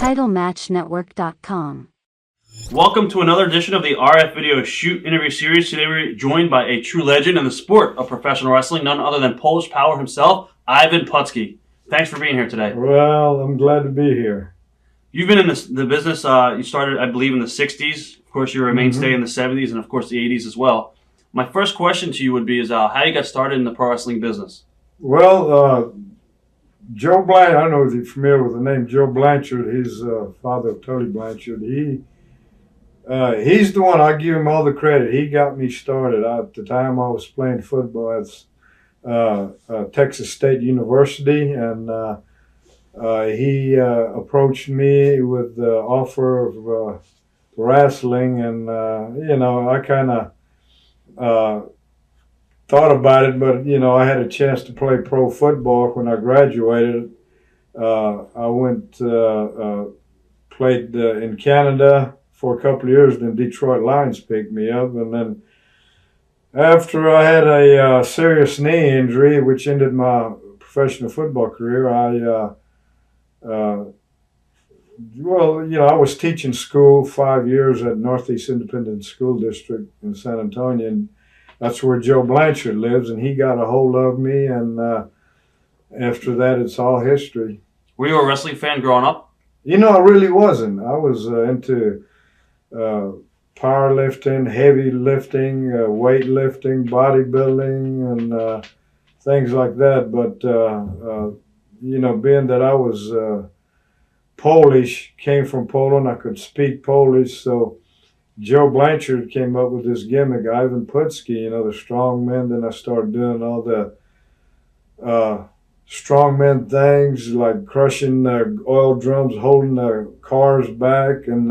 TitleMatchNetwork.com. Welcome to another edition of the RF Video Shoot interview series. Today we're joined by a true legend in the sport of professional wrestling, none other than Polish Power himself, Ivan Putski. Thanks for being here today. Well, I'm glad to be here. You've been in the business, you started, I believe, in the 60s. Of course, you were a mainstay in the 70s and, of course, the 80s as well. My first question to you would be how you got started in the pro wrestling business. Well, Joe Blanchard, I don't know if you're familiar with the name Joe Blanchard. He's father of Tony Blanchard. He's the one, I give him all the credit. He got me started. At the time I was playing football at Texas State University, and he approached me with the offer of wrestling, and I kind of thought about it, but I had a chance to play pro football when I graduated. I went played in Canada for a couple of years. Then Detroit Lions picked me up, and then after I had a serious knee injury, which ended my professional football career, I was teaching school 5 years at Northeast Independent School District in San Antonio, and that's where Joe Blanchard lives, and he got a hold of me, and after that, it's all history. Were you a wrestling fan growing up? I really wasn't. I was into powerlifting, heavy lifting, weightlifting, bodybuilding, and things like that. But, being that I was Polish, came from Poland, I could speak Polish, so Joe Blanchard came up with this gimmick, Ivan Putski, the strongman. Then I started doing all the strongman things like crushing oil drums, holding the cars back, and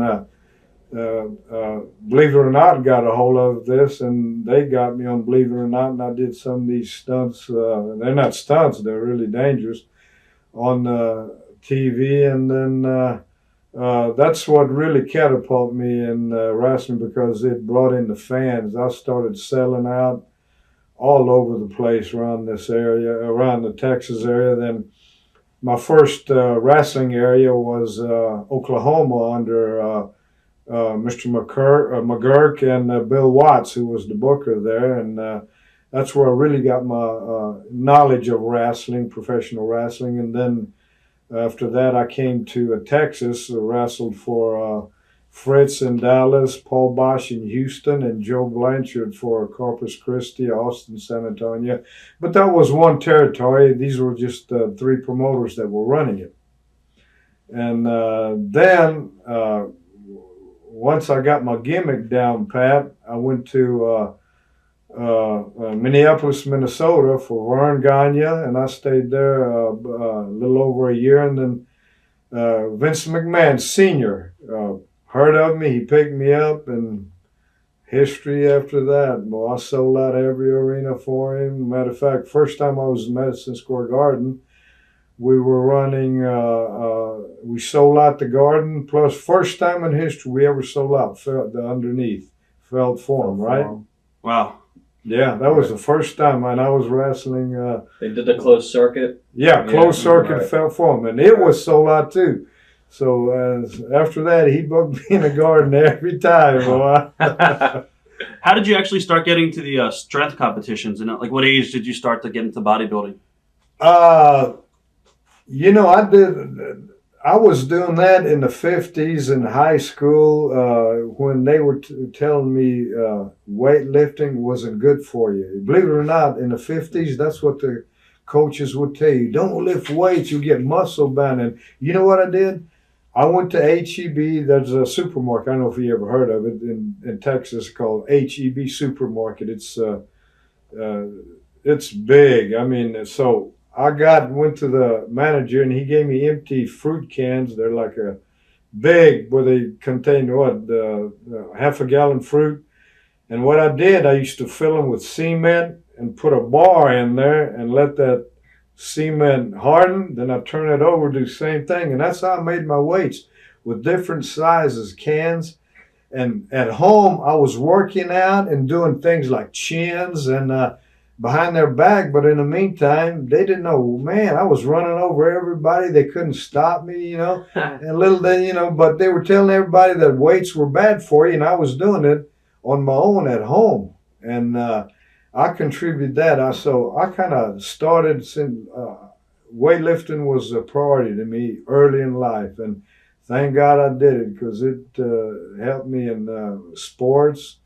believe it or not, got a hold of this, and they got me on Believe It or Not, and I did some of these stunts. They're not stunts; they're really dangerous on TV, and then. That's what really catapulted me in wrestling, because it brought in the fans. I started selling out all over the place around this area, around the Texas area. Then my first wrestling area was Oklahoma under Mr. McGurk and Bill Watts, who was the booker there. And that's where I really got my knowledge of wrestling, professional wrestling. And then after that, I came to Texas, wrestled for Fritz in Dallas, Paul Bosch in Houston, and Joe Blanchard for Corpus Christi, Austin, San Antonio. But that was one territory. These were just three promoters that were running it. And then, once I got my gimmick down pat, I went to Minneapolis, Minnesota for Verne Gagne, and I stayed there a little over a year. And then Vince McMahon Sr. Heard of me, he picked me up, and history after that. Well, I sold out every arena for him. Matter of fact, first time I was in Madison Square Garden, we were running, we sold out the Garden, plus first time in history we ever sold out the underneath felt form, right? Wow. Yeah, that was the first time, and I was wrestling. They did the closed circuit? Yeah, closed circuit right. felt form, and it was sold out too. So after that, he booked me in the Garden every time. How did you actually start getting to the strength competitions? And what age did you start to get into bodybuilding? I was doing that in the 50s in high school when they were telling me weightlifting wasn't good for you. Believe it or not, in the 50s, that's what the coaches would tell you. Don't lift weights, you'll get muscle bound. And you know what I did? I went to HEB. There's a supermarket. I don't know if you ever heard of it in Texas called HEB Supermarket. It's big. I mean, so I went to the manager, and he gave me empty fruit cans. They're like a big, where they contain half a gallon fruit. And what I did, I used to fill them with cement and put a bar in there and let that cement harden. Then I turn it over, do the same thing. And that's how I made my weights, with different sizes cans. And at home, I was working out and doing things like chins and behind their back, but in the meantime, they didn't know, man, I was running over everybody. They couldn't stop me, you know. And little they, you know, but they were telling everybody that weights were bad for you, and I was doing it on my own at home. And I contributed that. So I kind of started since weightlifting was a priority to me early in life. And thank God I did it, because it helped me in sports.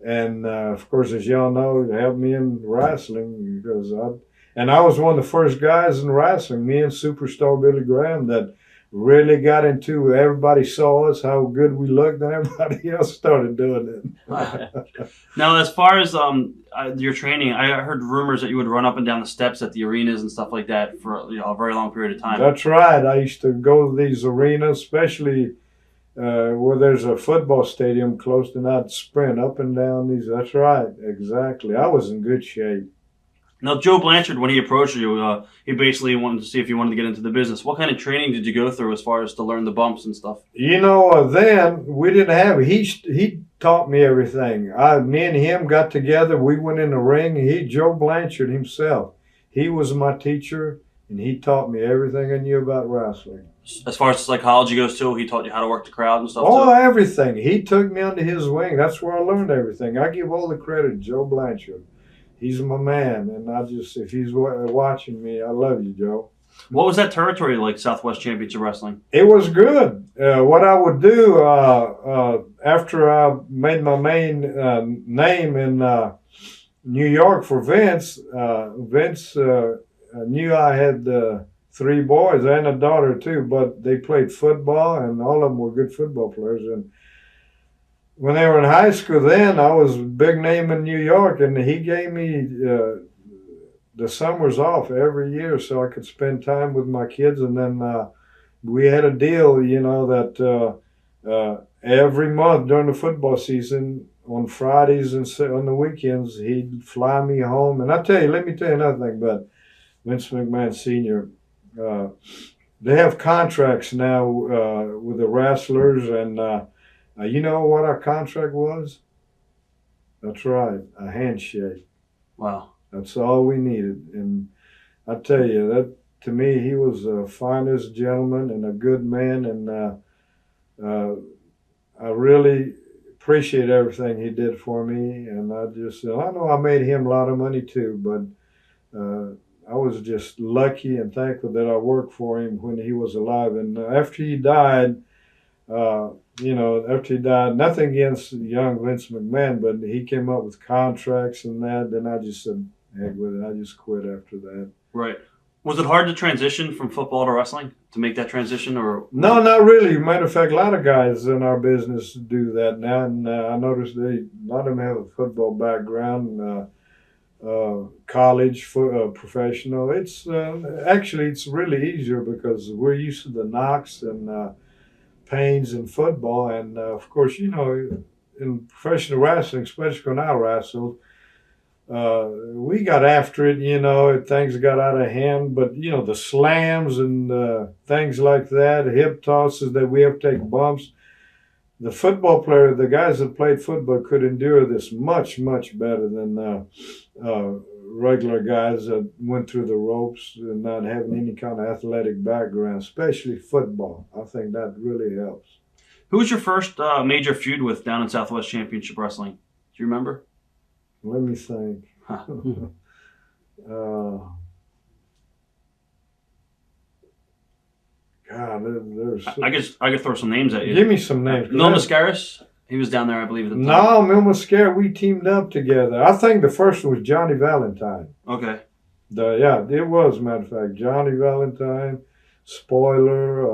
And of course, as y'all know, it helped me in wrestling, because I was one of the first guys in wrestling, me and Superstar Billy Graham, that really got into. Everybody saw us, how good we looked, and everybody else started doing it. Now, as far as your training, I heard rumors that you would run up and down the steps at the arenas and stuff like that for a very long period of time. That's right. I used to go to these arenas, especially where there's a football stadium close, and I'd sprint up and down these. That's right, exactly. I was in good shape. Now, Joe Blanchard, when he approached you, he basically wanted to see if you wanted to get into the business. What kind of training did you go through as far as to learn the bumps and stuff? You know, then we didn't have. He taught me everything. Me and him got together. We went in the ring. Joe Blanchard himself, he was my teacher, and he taught me everything I knew about wrestling. As far as psychology goes, too, he taught you how to work the crowd and stuff. Oh, too? Everything. He took me under his wing. That's where I learned everything. I give all the credit to Joe Blanchard. He's my man, and if he's watching me, I love you, Joe. What was that territory like, Southwest Championship Wrestling? It was good. What I would do after I made my main name in New York for Vince, Vince knew I had 3 boys and a daughter too, but they played football, and all of them were good football players. And when they were in high school, then I was a big name in New York, and he gave me the summers off every year so I could spend time with my kids. And then we had a deal, you know, that every month during the football season, on Fridays and on the weekends, he'd fly me home. And let me tell you another thing about Vince McMahon Sr. They have contracts now with the wrestlers, and you know what our contract was? That's right, a handshake. Wow. That's all we needed. And I tell you, that to me, he was the finest gentleman and a good man, and I really appreciate everything he did for me. And I know I made him a lot of money too, but I was just lucky and thankful that I worked for him when he was alive. And after he died, nothing against young Vince McMahon, but he came up with contracts and that. Then I just said, heck with it. I just quit after that. Right. Was it hard to transition from football to wrestling, to make that transition? Or No, not really. Matter of fact, a lot of guys in our business do that now. And I noticed a lot of them have a football background. College, professional. It's actually it's really easier because we're used to the knocks and pains in football, and of course, you know, in professional wrestling, especially when I wrestled, we got after it. You know, things got out of hand, but you know, the slams and things like that, hip tosses that we have to take bumps. The football player, the guys that played football could endure this much, much better than regular guys that went through the ropes and not having any kind of athletic background, especially football. I think that really helps. Who was your first major feud with down in Southwest Championship Wrestling? Do you remember? Let me think. Huh. God, there's. I could throw some names at you. Give me some names. Mil Mascaras. He was down there, I believe, at the time. No, Mil Mascaras, we teamed up together. I think the first one was Johnny Valentine. Okay. Yeah, it was, matter of fact. Johnny Valentine, Spoiler,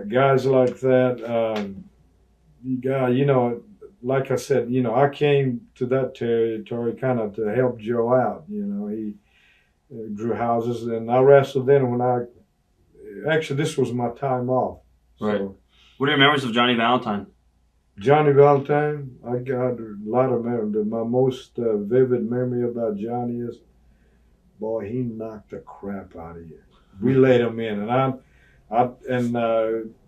guys like that. You know, like I said, you know, I came to that territory kind of to help Joe out. You know, he drew houses, and I wrestled then actually, this was my time off. Right. So, what are your memories of Johnny Valentine? Johnny Valentine, I got a lot of memories. My most vivid memory about Johnny is, boy, he knocked the crap out of you. We laid him in, and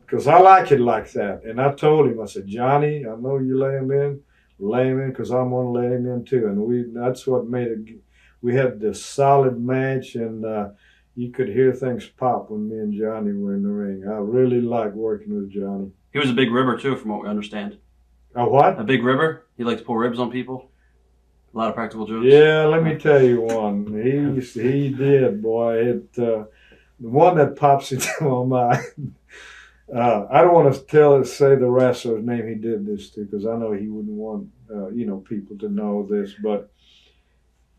because I like it like that. And I told him, I said, Johnny, I know you lay him in. lay him in because I'm going to let him in too. And that's what made it. We had this solid match, and you could hear things pop when me and Johnny were in the ring. I really liked working with Johnny. He was a big ribber too, from what we understand. A what? A big ribber? He liked to pull ribs on people? A lot of practical jokes? Yeah, let me tell you one. He did, boy. The one that pops into my mind. I don't want to say the wrestler's name he did this to because I know he wouldn't want people to know this, but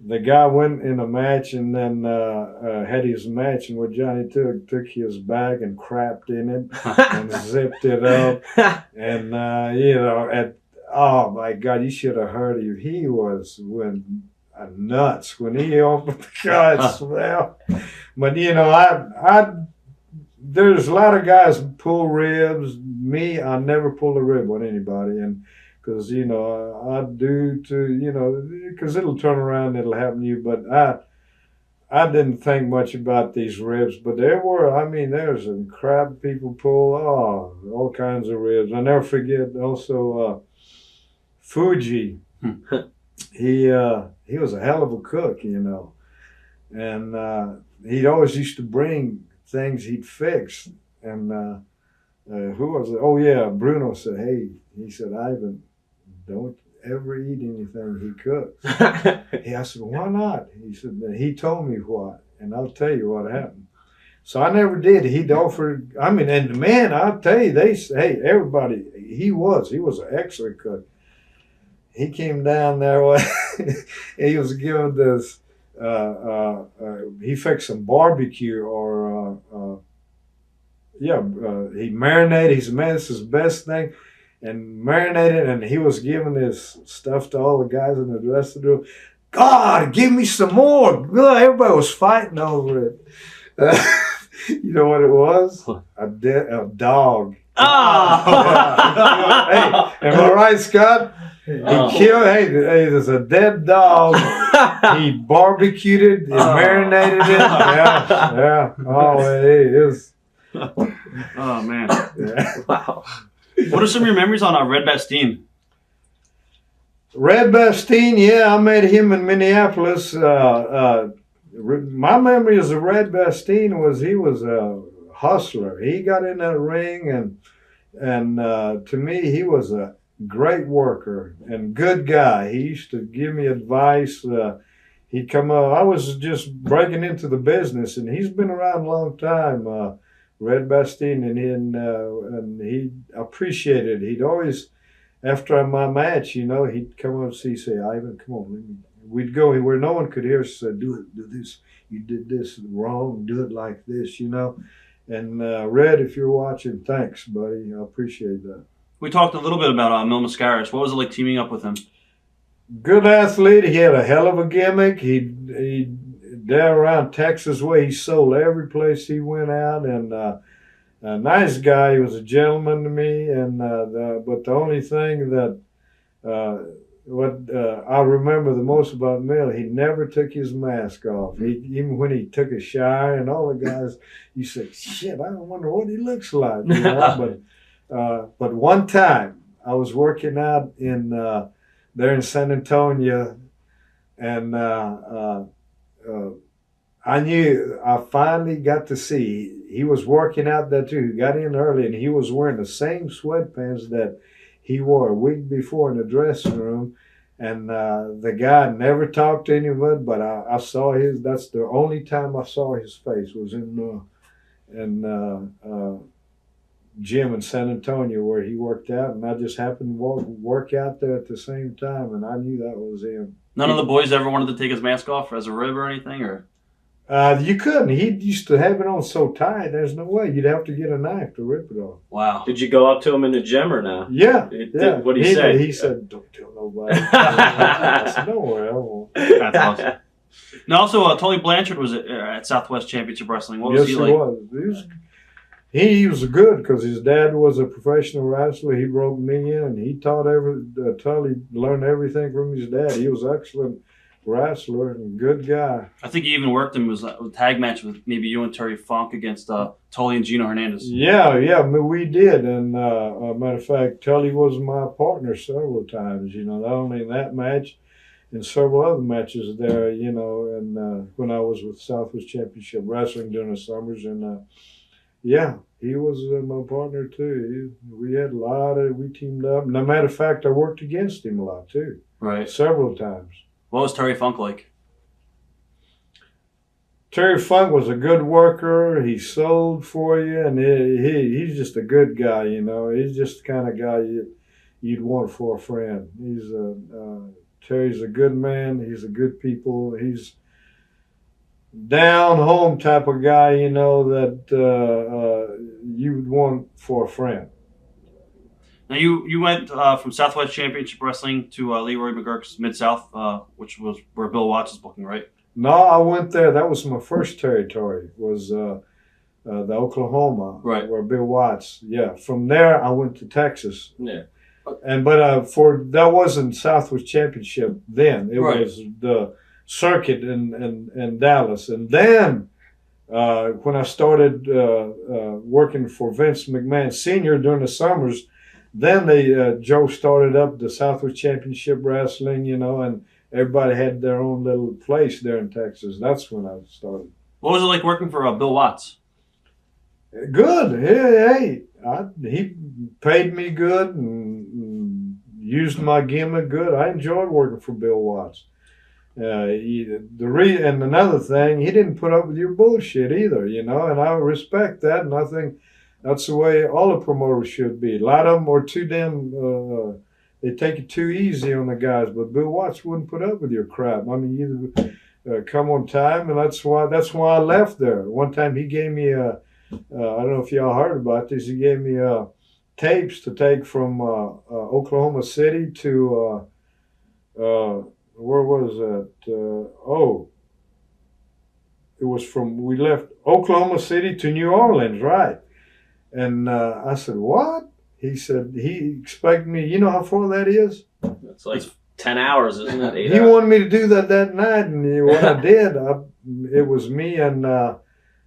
the guy went in a match and then had his match, and what Johnny took his bag and crapped in it and zipped it up, and oh my God, you should have heard him. He was nuts when he opened the God smell. But there's a lot of guys who pull ribs. Me, I never pull a rib on anybody, and because I do to because it'll turn around, it'll happen to you. But I didn't think much about these ribs, but there's some crap people pull. Oh, all kinds of ribs. I never forget also Fuji. He was a hell of a cook, and he always used to bring things he'd fix. And who was it? Oh yeah, Bruno said, "Hey," he said, "Ivan, don't ever eat anything he cooks." I said, "Why not?" He said, "He told me what, and I'll tell you what happened." So I never did. He'd offered. And the man, I'll tell you, everybody. He was an excellent cook. He came down there. He was given this. He fixed some barbecue he marinated. He said, "Man, this is the best thing," and marinated. And he was giving this stuff to all the guys in the dressing room. God, give me some more. Everybody was fighting over it. You know what it was? A dog. Oh! Hey, am I right, Scott? He killed. Hey, there's a dead dog. He barbecued it. He marinated it. Yeah. Oh, it is. Oh man. Yeah. Wow. What are some of your memories on Red Bastien? Red Bastien, yeah, I met him in Minneapolis. My memory of Red Bastien was he was a hustler. He got in that ring, and to me, he was a great worker and good guy. He used to give me advice. He'd come up. I was just breaking into the business, and he's been around a long time. Red Bastien, and he appreciated. He'd always, after my match, he'd come up and say, "Ivan, come on." We'd go where no one could hear us. Say, "Do this. You did this wrong. Do it like this," And Red, if you're watching, thanks, buddy. I appreciate that. We talked a little bit about Mil Mascaras. What was it like teaming up with him? Good athlete. He had a hell of a gimmick. He down around Texas way, he sold every place he went out, and a nice guy. He was a gentleman to me, and but the only thing that I remember the most about Mil, he never took his mask off. Even when he took a shower, and all the guys, you said, "Shit, I wonder what he looks like." But one time I was working out in there in San Antonio, and I finally got to see. He was working out there too. He got in early, and he was wearing the same sweatpants that he wore a week before in the dressing room. And the guy never talked to anyone, but I saw his. That's the only time I saw his face was in gym in San Antonio where he worked out, and I just happened to work out there at the same time, and I knew that was him. None of the boys ever wanted to take his mask off as a rib or anything, or? You couldn't. He used to have it on so tight. There's no way. You'd have to get a knife to rip it off. Wow. Did you go up to him in the gym or no? Yeah. What did he say? He said, "Don't tell nobody." I said, "Don't worry, I won't." That's awesome. Now, also, Joe Blanchard was at Southwest Championship Wrestling. What was he like? He was good because his dad was a professional wrestler. He broke me in, and he learned everything from his dad. He was excellent wrestler and good guy. I think he even worked him was a tag match with maybe you and Terry Funk against Tully and Gino Hernandez. Yeah, we did. And matter of fact, Tully was my partner several times, not only in that match, in several other matches there, and when I was with Southwest Championship Wrestling during the summers. And he was my partner too. We had we teamed up. And as a matter of fact, I worked against him a lot too. Right. Several times. What was Terry Funk like? Terry Funk was a good worker. He sold for you, and he's just a good guy, He's just the kind of guy you'd want for a friend. Terry's a good man. He's a good people. He's down home type of guy, that you would want for a friend. Now you went from Southwest Championship Wrestling to Leroy McGurk's Mid-South, which was where Bill Watts is booking, right? No, I went there. That was my first territory. Was the Oklahoma, right? Where Bill Watts. Yeah. From there, I went to Texas. Yeah. But that wasn't Southwest Championship then. It right. was the circuit in Dallas, and then when I started working for Vince McMahon Sr. during the summers, then Joe started up the Southwest Championship Wrestling, and everybody had their own little place there in Texas. That's when I started. What was it like working for Bill Watts? Good. Hey, he paid me good and used my gimmick good. I enjoyed working for Bill Watts. And another thing, he didn't put up with your bullshit either, and I respect that, and I think that's the way all the promoters should be. A lot of them are too damn, they take it too easy on the guys, but Bill Watts wouldn't put up with your crap. I mean, you come on time, and that's why I left there. One time he gave me I don't know if y'all heard about this, he gave me tapes to take from Oklahoma City to, where was that? It was we left Oklahoma City to New Orleans, right? And I said, what? He said, he expected me, you know how far that is? It's like 10 hours, isn't it? 8 He hours? wanted me to do that night, and what I did, it was me and,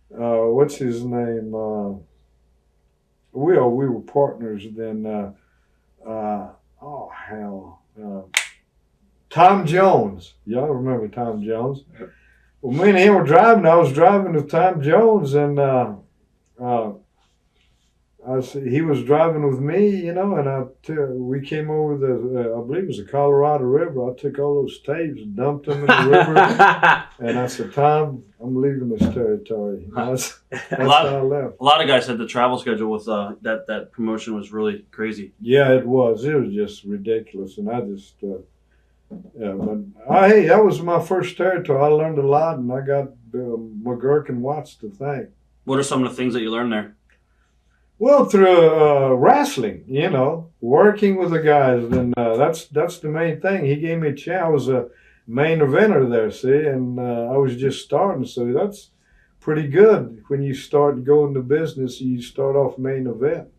what's his name? We were partners then. Tom Jones. Y'all remember Tom Jones? Well, me and him were driving. I was driving with Tom Jones, and he was driving with me, and we came over I believe it was the Colorado River. I took all those tapes and dumped them in the river, and I said, Tom, I'm leaving this territory. That's how I left. A lot of guys said the travel schedule with that promotion was really crazy. Yeah, it was. It was just ridiculous, and I just... hey, that was my first territory. I learned a lot, and I got McGurk and Watts to thank. What are some of the things that you learned there? Well, through wrestling, working with the guys, and that's the main thing. He gave me a chance. I was a main eventer there, see, and I was just starting, so that's pretty good. When you start going to business, you start off main event,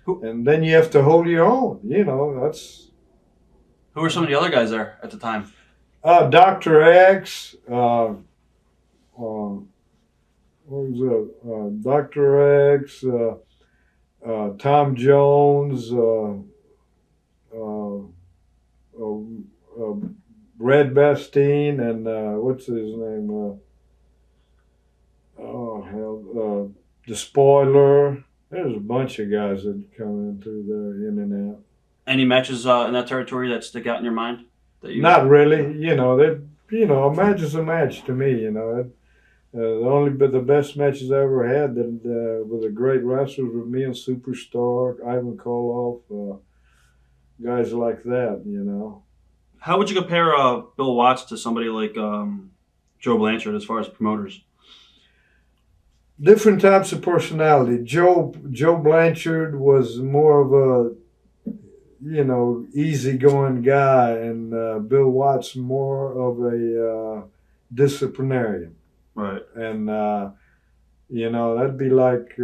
and then you have to hold your own. That's... Who were some of the other guys there at the time? Dr. X, what was it? Dr. X, Tom Jones, Red Bastien, and what's his name? The Spoiler. There's a bunch of guys that come in through there, in and out. Any matches in that territory that stick out in your mind? Not really. A match is a match to me. The best matches I ever had with the great wrestlers were me and Superstar, Ivan Koloff, guys like that. How would you compare Bill Watts to somebody like Joe Blanchard as far as promoters? Different types of personality. Joe Blanchard was more of a easygoing guy, and Bill Watts more of a disciplinarian. Right. And, that'd be like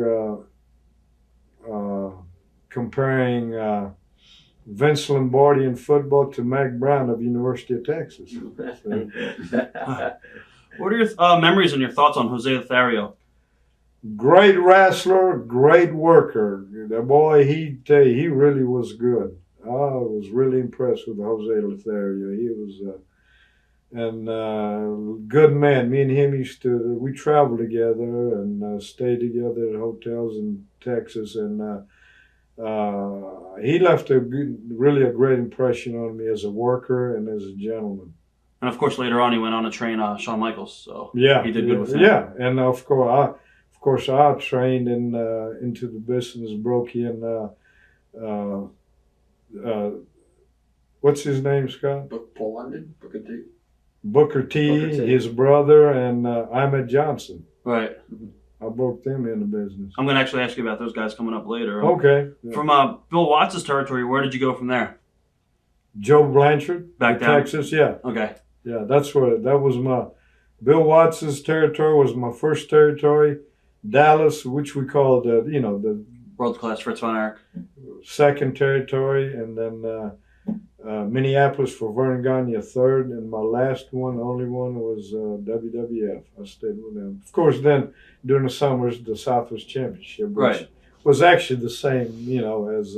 comparing, Vince Lombardi in football to Mac Brown of University of Texas. So, What are your memories and your thoughts on Jose Lothario? great wrestler, great worker. The boy, he really was good. I was really impressed with Jose Lothario. He was good man. Me and him we traveled together and stayed together at hotels in Texas, and he left really a great impression on me as a worker and as a gentleman. And of course, later on, he went on to train Shawn Michaels. So Yeah, he did good with him. Yeah, and of course, I trained into the business, broke in. What's his name, Scott? Paul London, Booker T. Booker T, his brother, and Ahmed Johnson. Right. I broke them into business. I'm going to actually ask you about those guys coming up later. Okay. Yeah. From Bill Watts' territory, where did you go from there? Joe Blanchard, Back down? Texas. Yeah, Okay. yeah. That was my Bill Watts' territory. Was my first territory. Dallas, which we called the World-class Fritz von Erich. second territory, and then Minneapolis for Verne Gagne, a third, and my last one, the only one, was WWF. I stayed with them. Of course, then during the summers, the Southwest Championship, which Right. was actually the same, as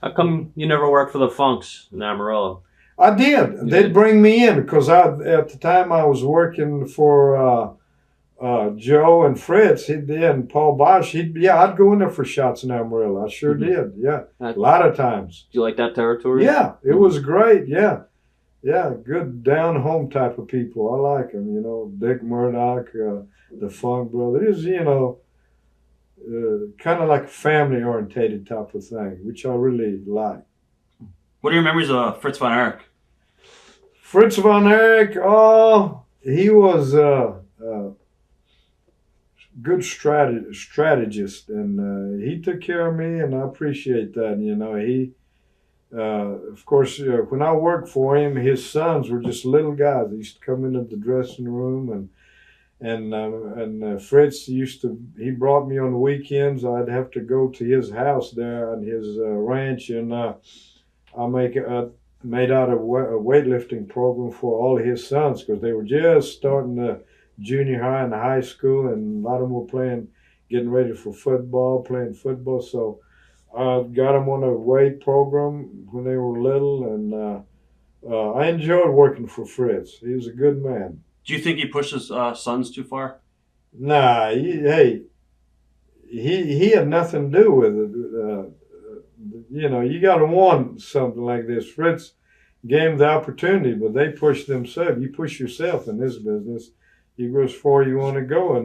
How come you never worked for the Funks in Amarillo? I did. They'd bring me in because at the time I was working for Joe and Fritz, and Paul Bosch. I'd go in there for shots in Amarillo. I sure did. Yeah, a lot of times. Do you like that territory? Yeah, it was great. Yeah, good down home type of people. I like them. Dick Murdoch, the Funk Brothers. Kind of like a family orientated type of thing, which I really like. What are your memories of Fritz von Erich? Fritz von Erich, he was good strategist, and he took care of me, and I appreciate that. He, of course, when I worked for him, his sons were just little guys. They used to come into the dressing room, and Fritz he brought me on the weekends. I'd have to go to his house there on his ranch, and I made out a weightlifting program for all his sons because they were just starting the junior high and high school, and a lot of them were getting ready for playing football. So I got them on a weight program when they were little, and I enjoyed working for Fritz. He was a good man. Do you think he pushed his sons too far? Nah, he had nothing to do with it. You got to want something like this. Fritz gave him the opportunity, but they pushed themselves. You push yourself in this business, you go as far as you want to go,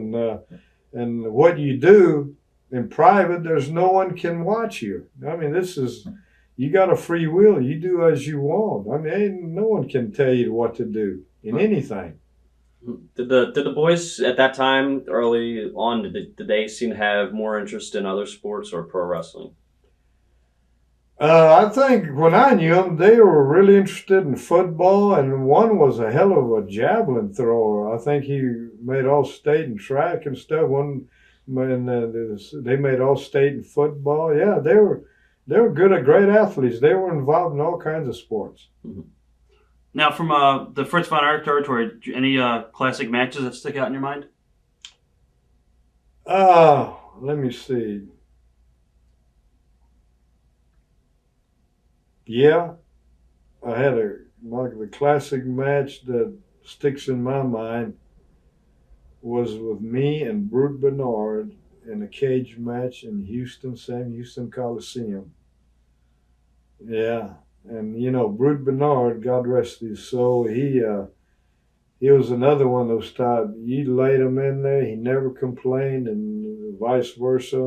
and what you do in private, there's no one can watch you. I mean, you got a free will. You do as you want. I mean, no one can tell you what to do in anything. Did the boys at that time, early on, did they seem to have more interest in other sports or pro wrestling? I think when I knew them, they were really interested in football, and one was a hell of a javelin thrower. I think he made all-state in track and stuff. They made all-state in football. Yeah, they were good at great athletes. They were involved in all kinds of sports. Mm-hmm. Now, from the Fritz von Erich territory, any classic matches that stick out in your mind? Let me see. Yeah, I had the classic match that sticks in my mind was with me and Brute Bernard in a cage match in Sam Houston Coliseum. Yeah, and Brute Bernard, God rest his soul, he was another one of those type. You laid him in there, he never complained, and vice versa,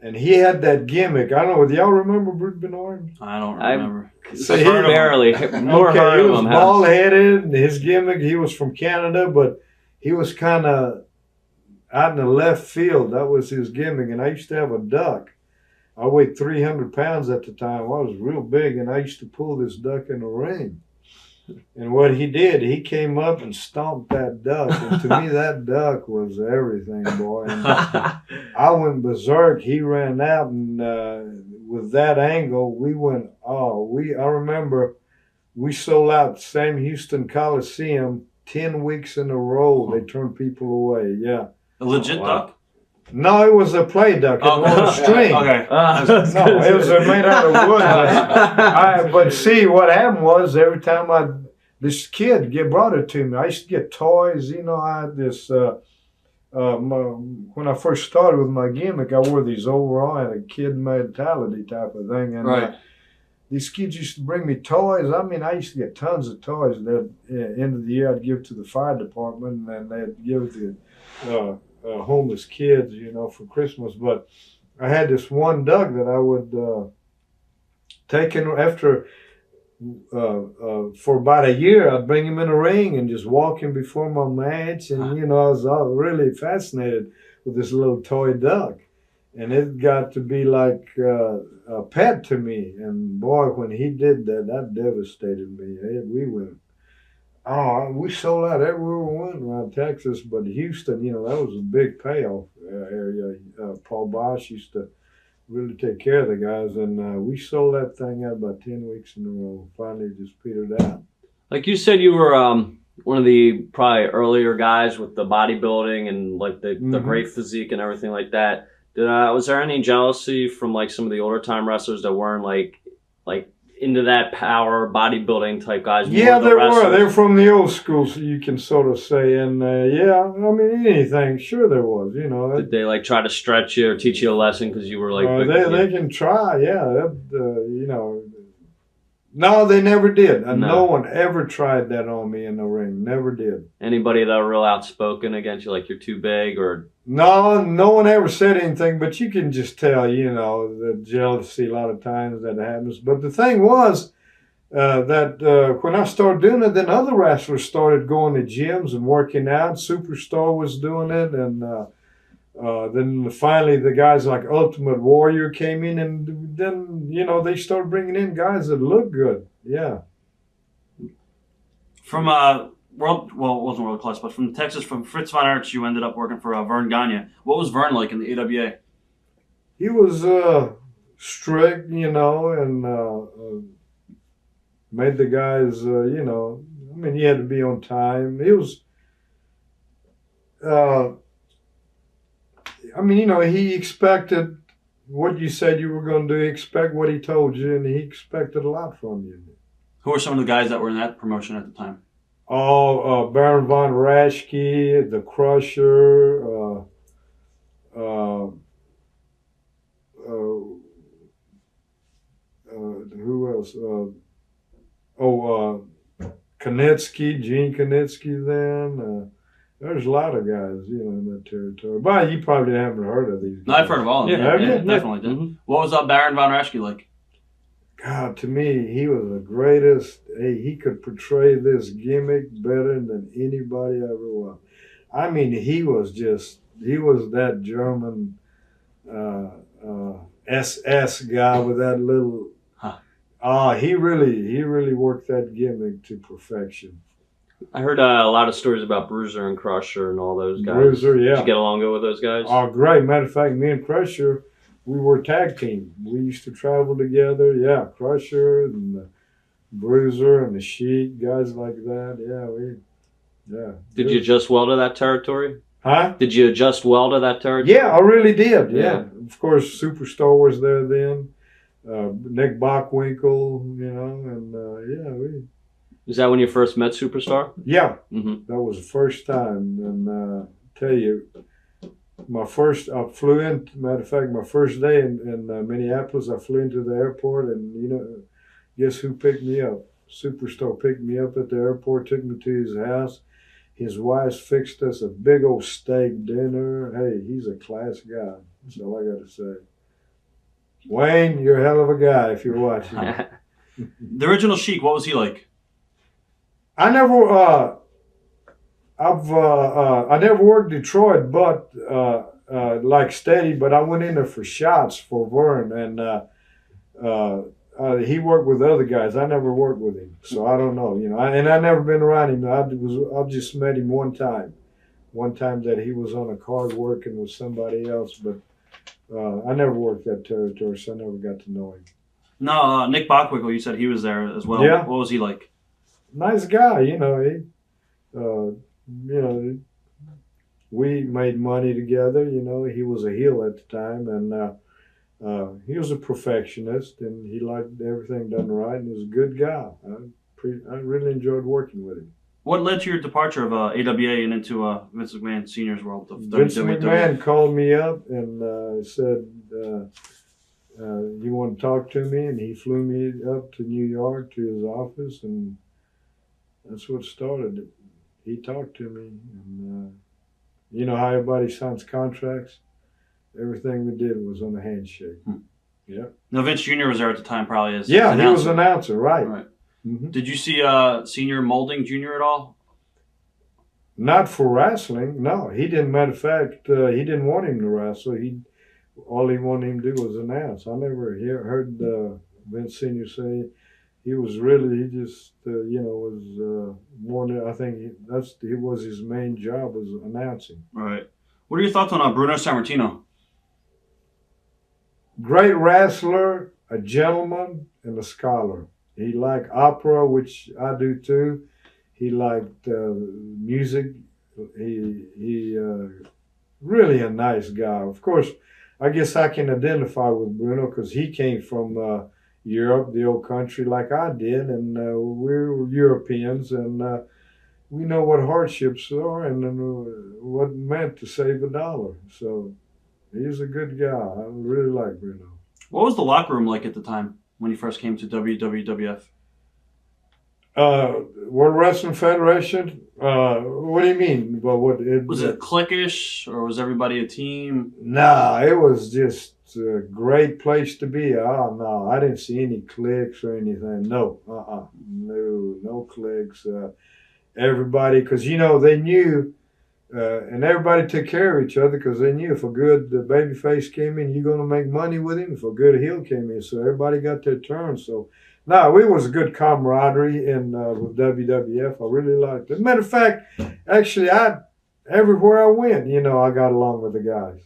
and he had that gimmick. I don't know. Do y'all remember Brute Bernard? I don't remember. Barely. More heard he of was him. bald-headed, and his gimmick, he was from Canada, but he was kind of out in the left field. That was his gimmick, and I used to have a duck. I weighed 300 pounds at the time. I was real big, and I used to pull this duck in the ring. And what he did, he came up and stomped that duck. And to me, that duck was everything, boy. And I went berserk. He ran out and with that angle, we went, I remember we sold out same Houston Coliseum 10 weeks in a row. They turned people away. Yeah. A legit duck? No, it was a play duck. It was a string. Okay. No, it was made out of wood. But see, what happened was every time this kid brought it to me, I used to get toys. You know, I had this, when I first started with my gimmick, I wore these overall and a kid mentality type of thing. And right. These kids used to bring me toys. I mean, I used to get tons of toys that end of the year I'd give to the fire department, and they'd give it to homeless kids, you know, for Christmas. But I had this one duck that I would take in after for about a year. I'd bring him in a ring and just walk him before my match, and you know, I was really fascinated with this little toy duck. And it got to be like a pet to me. And boy, when he did that, that devastated me. We went, we sold out everywhere we went around Texas, but Houston, you know, that was a big payoff area. Paul Bosch used to really take care of the guys, and we sold that thing out about 10 weeks in a row. Finally, just petered out. Like you said, you were one of the probably earlier guys with the bodybuilding and like the great physique and everything like that. Was there any jealousy from like some of the older time wrestlers that weren't like into that power bodybuilding type guys? Yeah, there were. They're from the old school, so you can sort of say. And yeah, I mean, anything. Sure, there was. You know. Did they like try to stretch you or teach you a lesson because you were like? They can try. Yeah, you know. No, they never did. And no one ever tried that on me in the ring. Never did. Anybody that were real outspoken against you, like you're too big or? No one ever said anything, but you can just tell, you know, the jealousy a lot of times that happens. But the thing was that when I started doing it, then other wrestlers started going to gyms and working out. Superstar was doing it, and then finally the guys like Ultimate Warrior came in, and then, you know, they started bringing in guys that look good. Yeah. From it wasn't world class, but from Texas, from Fritz von Erich, you ended up working for Verne Gagne. What was Verne like in the AWA? He was strict, you know, and made the guys, you know, I mean, he had to be on time. He was, I mean, you know, he expected what you said you were going to do. He expected what he told you, and he expected a lot from you. Who were some of the guys that were in that promotion at the time? Baron von Raschke, the Crusher, who else? Knitsky, Gene Knitsky then. There's a lot of guys, you know, in that territory. But you probably haven't heard of these guys. No, I've heard of all of them. Yeah, Definitely did. Mm-hmm. What was Baron von Raschke like? God, to me, he was the greatest. He could portray this gimmick better than anybody ever was. I mean, he was that German SS guy with that little. He really worked that gimmick to perfection. I heard a lot of stories about Bruiser and Crusher and all those guys. Bruiser, yeah. Did you get along good with those guys? Oh, great. Matter of fact, me and Crusher, we were a tag team. We used to travel together. Yeah, Crusher and the Bruiser and the Sheik, guys like that. Yeah. Did you adjust well to that territory? Huh? Did you adjust well to that territory? Yeah, I really did. Yeah. Of course, Superstar was there then. Nick Bockwinkel, you know, and Is that when you first met Superstar? Yeah. Mm-hmm. That was the first time. And tell you, I flew in, matter of fact, my first day in Minneapolis, I flew into the airport, and, you know, guess who picked me up? Superstar picked me up at the airport, took me to his house. His wife fixed us a big old steak dinner. Hey, he's a class guy. That's all I got to say. Wayne, you're a hell of a guy if you're watching. The original Sheik, what was he like? I never worked Detroit, but like steady. But I went in there for shots for Verne, and he worked with other guys. I never worked with him, so I don't know. You know, and I never been around him. I just met him one time that he was on a card working with somebody else. But I never worked that territory, so I never got to know him. No, Nick Bockwinkel, you said he was there as well. Yeah. What was he like? Nice guy, you know. We made money together. You know, he was a heel at the time, and he was a perfectionist, and he liked everything done right, and he was a good guy. I really enjoyed working with him. What led to your departure of AWA and into Vince McMahon Sr.'s world of Vince WWE? McMahon called me up and said he wanted to talk to me, and he flew me up to New York to his office, and that's what started. He talked to me, and you know how everybody signs contracts? Everything we did was on a handshake. Yeah. No, Vince Jr. was there at the time, probably as Yeah, as he was an announcer, right. Right. Mm-hmm. Did you see Senior molding Jr. at all? Not for wrestling, no. He didn't. Matter of fact, he didn't want him to wrestle. All he wanted him to do was announce. I never heard Vince Senior say he was really. He just was more than I think. He was his main job was announcing. Right. What are your thoughts on Bruno Sammartino? Great wrestler, a gentleman, and a scholar. He liked opera, which I do too. He liked music. He really a nice guy. Of course, I guess I can identify with Bruno because he came from Europe, the old country, like I did, and we're Europeans, and we know what hardships are and what it meant to save a dollar. So he's a good guy. I really like Bruno. What was the locker room like at the time when you first came to WWF? World Wrestling Federation? What do you mean? Well, Was it cliquish or was everybody a team? Nah, it was just a great place to be. Oh, no, I didn't see any cliques or anything. No, no cliques. Everybody, because, they knew, and everybody took care of each other because they knew if a good babyface came in, you're going to make money with him. If a good heel came in, so everybody got their turn. So, no, it was a good camaraderie in with WWF. I really liked it. Matter of fact, actually, everywhere I went, I got along with the guys.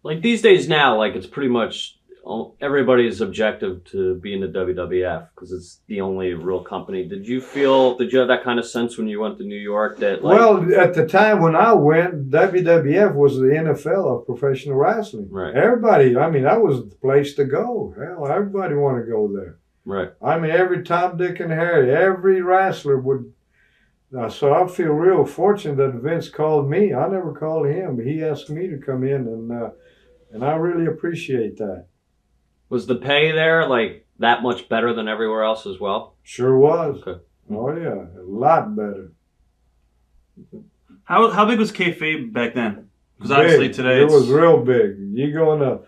Like these days now, like it's pretty much everybody's objective to be in the WWF because it's the only real company. Did you have that kind of sense when you went to New York that like... Well, at the time when I went, WWF was the NFL of professional wrestling. Right. Everybody, that was the place to go. Hell, everybody wanted to go there. Right. Every Tom, Dick, and Harry, every wrestler would. So I feel real fortunate that Vince called me. I never called him, but he asked me to come in, and I really appreciate that. Was the pay there like that much better than everywhere else as well? Sure was. Okay. Oh yeah, a lot better. How big was Kayfabe back then? Because obviously today it was real big. You go in the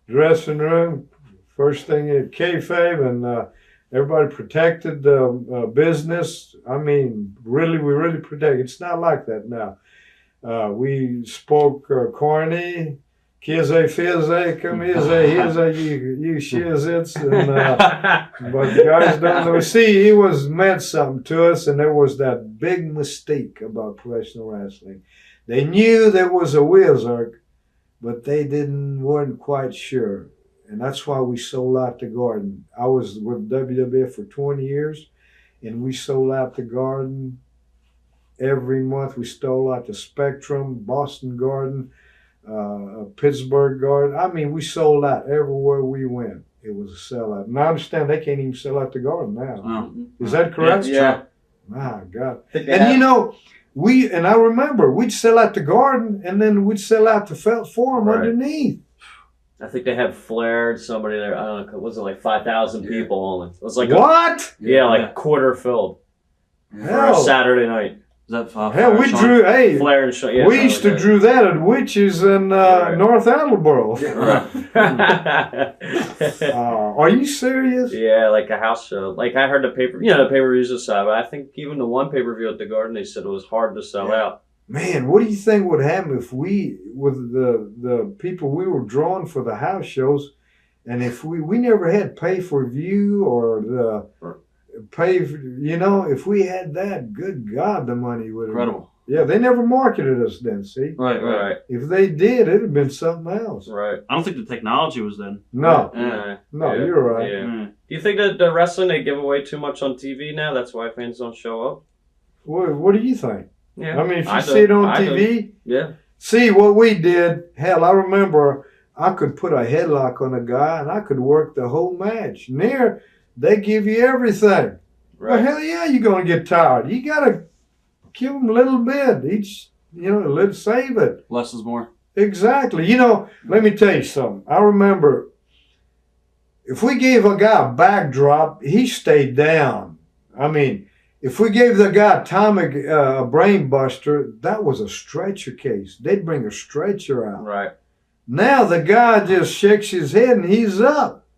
dressing room, first thing is Kayfabe, and everybody protected the business. We really protect. It's not like that now. We spoke corny. Kize, fize, come here, you shizits. But guys don't know. See, he meant something to us, and there was that big mistake about professional wrestling. They knew there was a wizard, but they weren't quite sure. And that's why we sold out the Garden. I was with WWF for 20 years, and we sold out the Garden every month. We sold out the Spectrum, Boston Garden, Pittsburgh Garden. We sold out everywhere we went. It was a sellout. And I understand they can't even sell out the Garden now. Oh. Is that correct? Yeah. My God. And I remember we'd sell out the Garden, and then we'd sell out the Forum underneath. I think they had flared somebody there. I don't know. Was it like 5,000 people only? It was like what? Quarter filled for a Hell. Saturday night. Is that Hell, we Sean? drew. Hey, Flair and Sean. Yeah, we used to drew that at Witches in North Attleboro. Are you serious? Yeah, like a house show. Like I heard the pay-per-views aside, but I think even the one pay-per-view at the Garden, they said it was hard to sell out. Man, what do you think would happen if with the people we were drawing for the house shows, and if we never had pay-per-view or the pay, if we had that, good God, the money would have. Incredible. Yeah, they never marketed us then, see? Right. If they did, it'd have been something else. Right. I don't think the technology was then. No. Yeah. No, Yeah. you're right. Yeah. Yeah. Do you think that the wrestling, they give away too much on TV now? That's why fans don't show up? What do you think? Yeah. I mean, if you I see it on I do. TV, Yeah. see what we did. Hell, I remember I could put a headlock on a guy and I could work the whole match. And there, they give you everything. Well, Right. hell yeah, you're going to get tired. You got to give them a little bit. Each, let's save it. Less is more. Exactly. Let me tell you something. I remember if we gave a guy a backdrop, he stayed down. I mean, if we gave the guy atomic brain buster, that was a stretcher case. They'd bring a stretcher out. Right. Now the guy just shakes his head and he's up.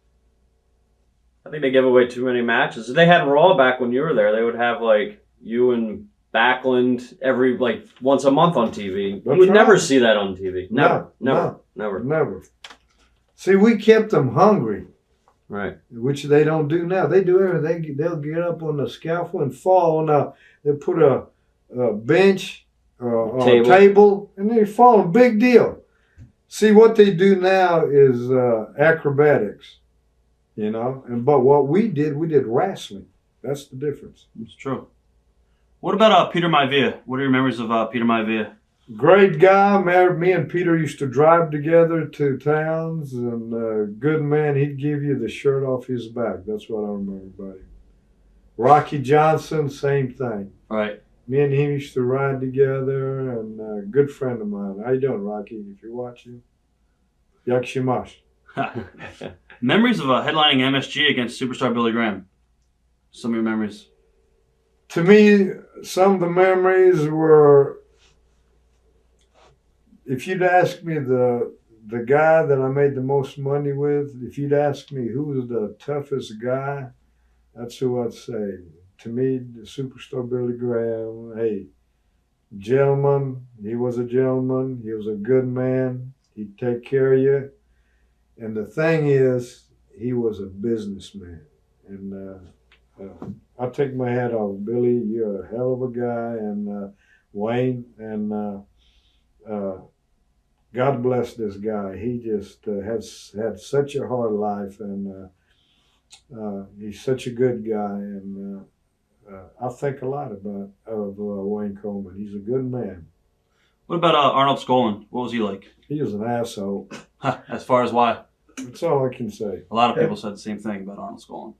I think they give away too many matches. If they had Raw back when you were there, they would have like you and Backlund every once a month on TV. That's You would right. never see that on TV. Never. No. Never. See, we kept them hungry, Right. which they don't do now. They do everything. They'll get up on the scaffold and fall on they'll put a bench or a table and they fall. Big deal. See, what they do now is acrobatics, but what we did wrestling. That's the difference. It's true. What about Peter Maivia? What are your memories of Peter Maivia? Great guy. Me and Peter used to drive together to towns, and good man. He'd give you the shirt off his back. That's what I remember about him. Rocky Johnson, same thing. Right. Me and him used to ride together, and a good friend of mine. How you doing, Rocky? If you're watching, yakshimash. Memories of headlining MSG against superstar Billy Graham. Some of your memories. To me, some of the memories were, if you'd ask me the guy that I made the most money with, if you'd ask me who was the toughest guy, that's who I'd say. To me, the superstar Billy Graham, hey, gentleman, he was a gentleman, he was a good man, he'd take care of you. And the thing is, he was a businessman. And I take my hat off. Billy, you're a hell of a guy. And Wayne, and God bless this guy. He just has had such a hard life, and he's such a good guy. And I think a lot of Wayne Coleman. He's a good man. What about Arnold Skolin? What was he like? He was an asshole. As far as why? That's all I can say. A lot of people said the same thing about Arnold Skolin.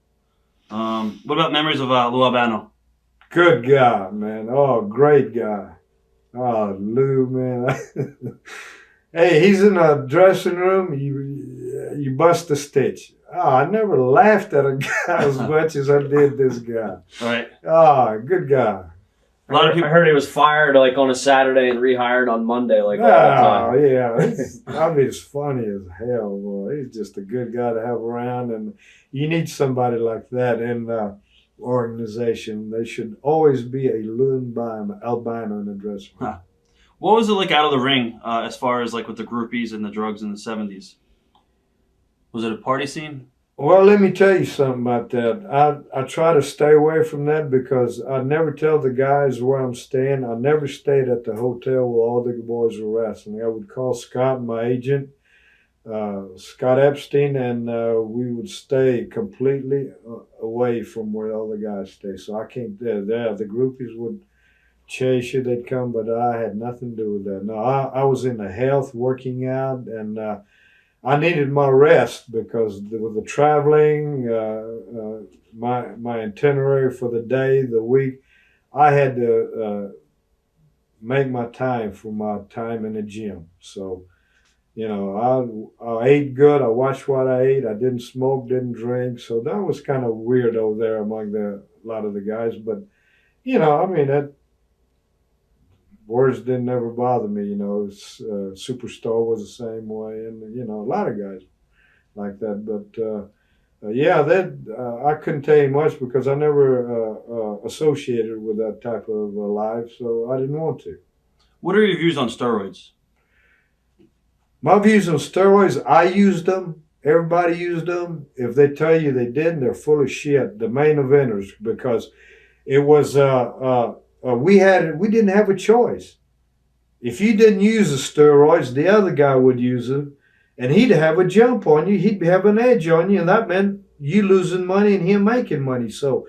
What about memories of Lou Albano? Good guy, man. Oh, great guy. Oh, Lou, man. Hey, he's in a dressing room. You bust a stitch. Oh, I never laughed at a guy as much as I did this guy. Right. Oh, good guy. A lot of people. I heard he was fired on a Saturday and rehired on Monday all the time. Oh, yeah. It's funny as hell, boy. He's just a good guy to have around, and you need somebody like that in the organization. They should always be a Lou albino in the dressing room. What was it like out of the ring as far as with the groupies and the drugs in the 70s? Was it a party scene? Well, let me tell you something about that. I try to stay away from that because I never tell the guys where I'm staying. I never stayed at the hotel where all the boys were wrestling. I would call Scott, my agent, Scott Epstein, and we would stay completely away from where all the guys stay. So I can't there. The groupies would chase you, they'd come, but I had nothing to do with that. No, I was in the health, working out, and I needed my rest because with the traveling, my itinerary for the day, the week, I had to make my time for my time in the gym. So, I ate good. I watched what I ate. I didn't smoke, didn't drink. So that was kind of weird over there among a lot of the guys. But, that words didn't ever bother me. Superstar was the same way, and a lot of guys like that. But I couldn't tell you much because I never associated with that type of life, so I didn't want to. What are your views on steroids? My views on steroids: I used them. Everybody used them. If they tell you they didn't, they're full of shit. The main eventers, because it was we didn't have a choice. If you didn't use the steroids, the other guy would use them, and he'd have a jump on you. He'd have an edge on you, and that meant you losing money and him making money. So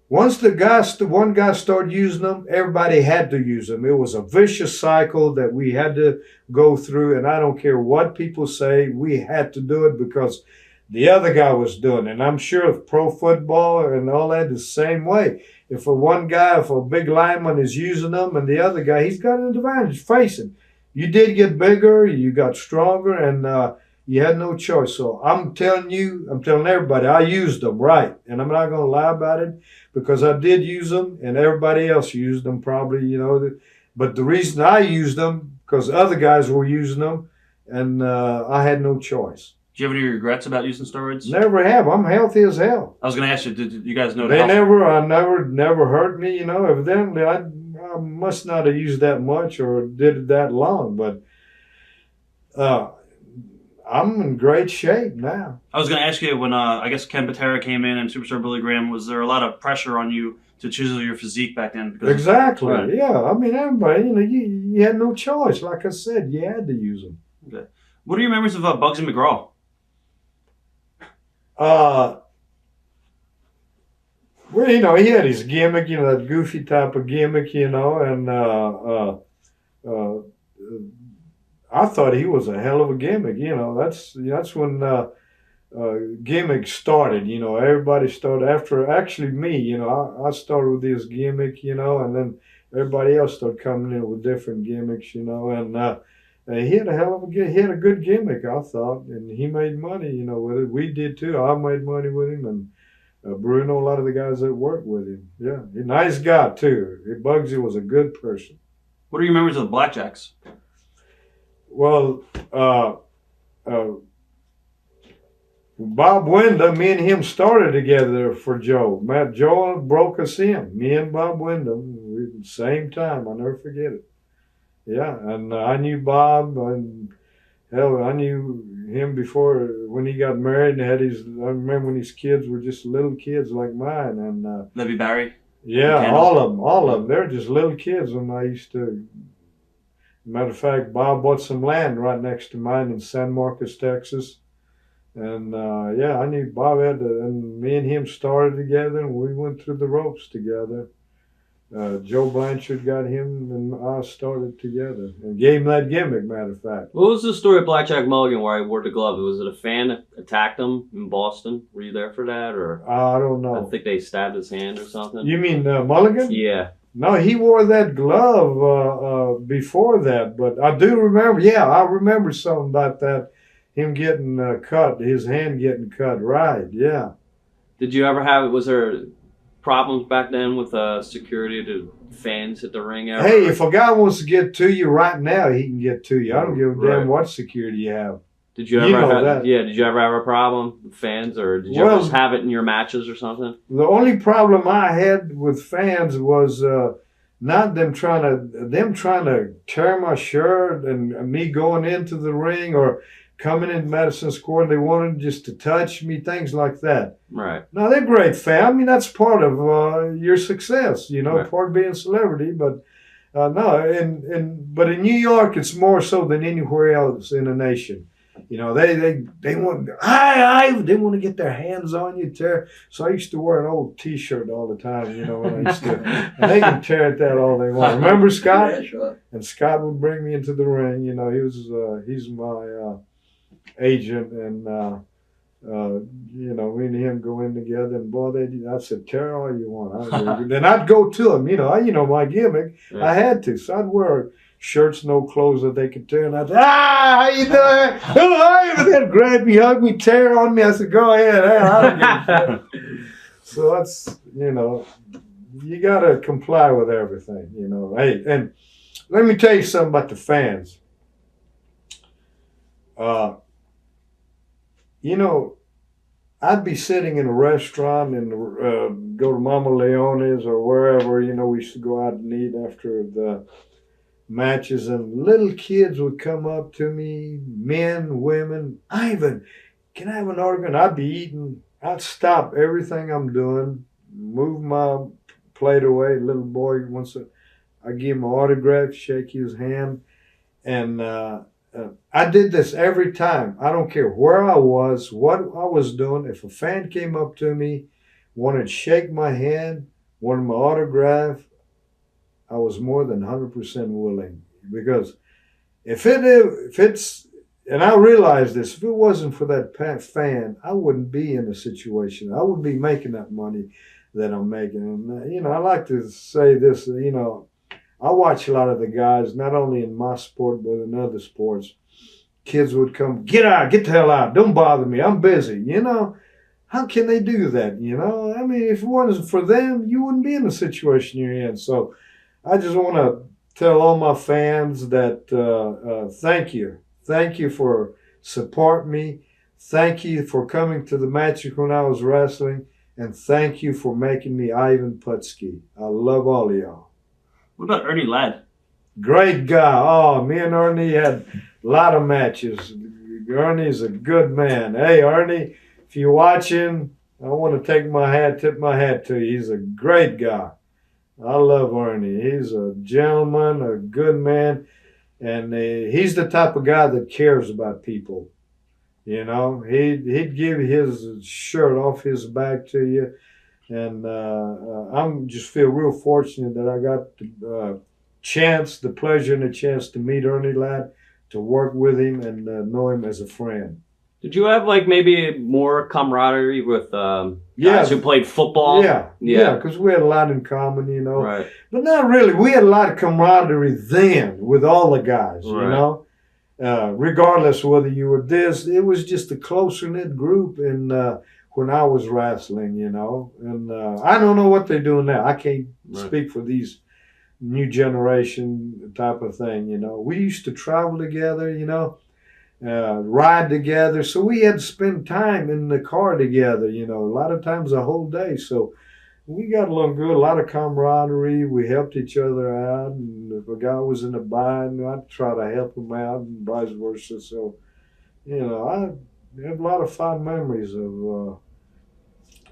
once one guy started using them, everybody had to use them. It was a vicious cycle that we had to go through, and I don't care what people say, we had to do it because the other guy was doing it. And I'm sure if pro football and all that is the same way. If a big lineman is using them and the other guy, he's got an advantage facing. You did get bigger, you got stronger, and you had no choice. So I'm telling everybody, I used them right. And I'm not going to lie about it because I did use them and everybody else used them probably, But the reason I used them, because other guys were using them, and I had no choice. Do you have any regrets about using steroids? Never have. I'm healthy as hell. I was going to ask you, did you guys know They never hurt me, Evidently, I must not have used that much or did it that long, but I'm in great shape now. I was going to ask you when, I guess Ken Patera came in and Superstar Billy Graham, was there a lot of pressure on you to chisel your physique back then? Because, exactly. Right. Yeah. I mean, everybody, you had no choice. Like I said, you had to use them. Okay. What are your memories of Bugsy McGraw? Well, he had his gimmick, that goofy type of gimmick, and I thought he was a hell of a gimmick. That's when gimmicks started. Everybody started after actually me. I started with this gimmick, and then everybody else started coming in with different gimmicks, and. He had a good gimmick, I thought, and he made money, with it. We did too. I made money with him, and Bruno, a lot of the guys that worked with him. Yeah, he's a nice guy too. Bugsy was a good person. What are your memories of the Blackjacks? Well, Bob Wyndham, me and him started together for Joe. Joe broke us in. Me and Bob Wyndham, same time. I'll never forget it. Yeah, and I knew Bob, and hell, I knew him before when he got married and had I remember when his kids were just little kids like mine. And Levy Barry? Yeah, all of them. They're just little kids when I used to. Matter of fact, Bob bought some land right next to mine in San Marcos, Texas. And yeah, I knew Bob and me and him started together, and we went through the ropes together. Joe Blanchard got him, and I started together and gave him that gimmick, matter of fact. What was the story of Blackjack Mulligan where he wore the glove? Was it a fan that attacked him in Boston? Were you there for that? Or I don't know. I think they stabbed his hand or something. You mean Mulligan? Yeah. No, he wore that glove before that, but I do remember, I remember something about that, him getting cut, his hand getting cut, right, yeah. Did you ever was there problems back then with security to fans at the ring ever? Hey, if a guy wants to get to you right now, he can get to you. I don't give a damn what security you have. Did you ever did you ever have a problem with fans, or did you ever just have it in your matches or something? The only problem I had with fans was not them trying to tear my shirt and me going into the ring or coming in Madison Square and they wanted just to touch me, things like that. Right. No, they're great fans. I mean, that's part of your success, right. Part of being a celebrity. But but in New York, it's more so than anywhere else in the nation. They want they want to get their hands on you, tear. So I used to wear an old T-shirt all the time, when I used to. And they can tear at that all they want. Remember Scott? Yeah, sure. And Scott would bring me into the ring. He's my agent, and me and him go in together, and boy, I said, tear all you want. Then I'd go to him, my gimmick. Yeah. I had to, so I'd wear shirts, no clothes that they could tear, and I'd say, how you doing? Oh, they'd grab me, hug me, tear on me. I said, go ahead. I don't give a shit. So that's, you got to comply with everything, Hey, and let me tell you something about the fans. I'd be sitting in a restaurant and go to Mama Leone's or wherever, we used to go out and eat after the matches, and little kids would come up to me, men, women. Ivan, can I have an autograph? I'd be eating. I'd stop everything I'm doing, move my played away. Little boy wants I give him an autograph, shake his hand, and I did this every time. I don't care where I was, what I was doing. If a fan came up to me, wanted to shake my hand, wanted my autograph, I was more than 100% willing. Because if it's, and I realized this, if it wasn't for that fan, I wouldn't be in the situation. I wouldn't be making that money that I'm making. And, I like to say this, I watch a lot of the guys, not only in my sport, but in other sports. Kids would come, get the hell out. Don't bother me. I'm busy. How can they do that? I mean, if it wasn't for them, you wouldn't be in the situation you're in. So I just want to tell all my fans that thank you. Thank you for supporting me. Thank you for coming to the matches when I was wrestling. And thank you for making me Ivan Putski. I love all of y'all. What about Ernie Ladd? Great guy. Oh, me and Ernie had a lot of matches. Ernie's a good man. Hey, Ernie, if you're watching, I want to tip my hat to you. He's a great guy. I love Ernie. He's a gentleman, a good man, and he's the type of guy that cares about people. He'd give his shirt off his back to you, and I'm just feel real fortunate that I got the pleasure and the chance to meet Ernie Ladd, to work with him and know him as a friend. Did you have maybe more camaraderie with guys who played football? Yeah, because we had a lot in common, Right. But not really. We had a lot of camaraderie then with all the guys, right. Regardless of whether you were this, it was just a closer-knit group. And when I was wrestling, and I don't know what they're doing now. I can't speak for these new generation type of thing, We used to travel together, ride together. So we had to spend time in the car together, a lot of times a whole day. So we got along good, a lot of camaraderie. We helped each other out. And if a guy was in a bind, I'd try to help him out and vice versa. So, I have a lot of fond memories of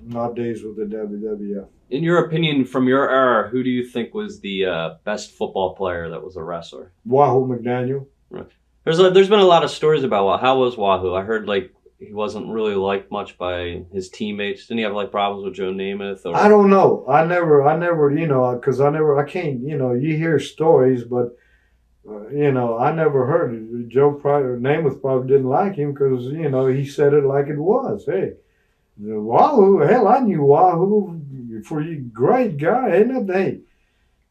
my days with the WWF. In your opinion, from your era, who do you think was the best football player that was a wrestler? Wahoo McDaniel. Right. There's been a lot of stories about how was Wahoo. I heard he wasn't really liked much by his teammates. Didn't he have problems with Joe Namath? Or? I don't know. I never, because I can't, you hear stories, but I never heard it. Namath probably didn't like him because he said it like it was. Hey, Wahoo, hell, I knew Wahoo for you, great guy, ain't it? Hey,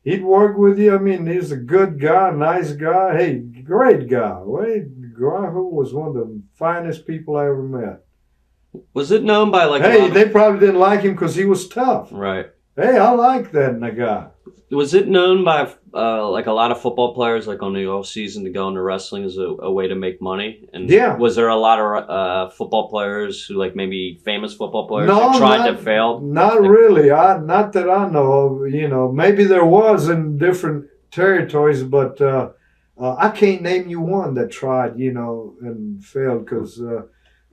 he'd work with you. I mean, he's a good guy, nice guy. Hey, great guy. Wade Wahoo was one of the finest people I ever met. Was it known by they probably didn't like him because he was tough. Right. Hey, I like that in a guy. Was it known by a lot of football players on the off season to go into wrestling as a way to make money? And was there a lot of football players who maybe famous football players who tried to fail? Not really. Not that I know of. Maybe there was in different territories, but I can't name you one that tried, and failed.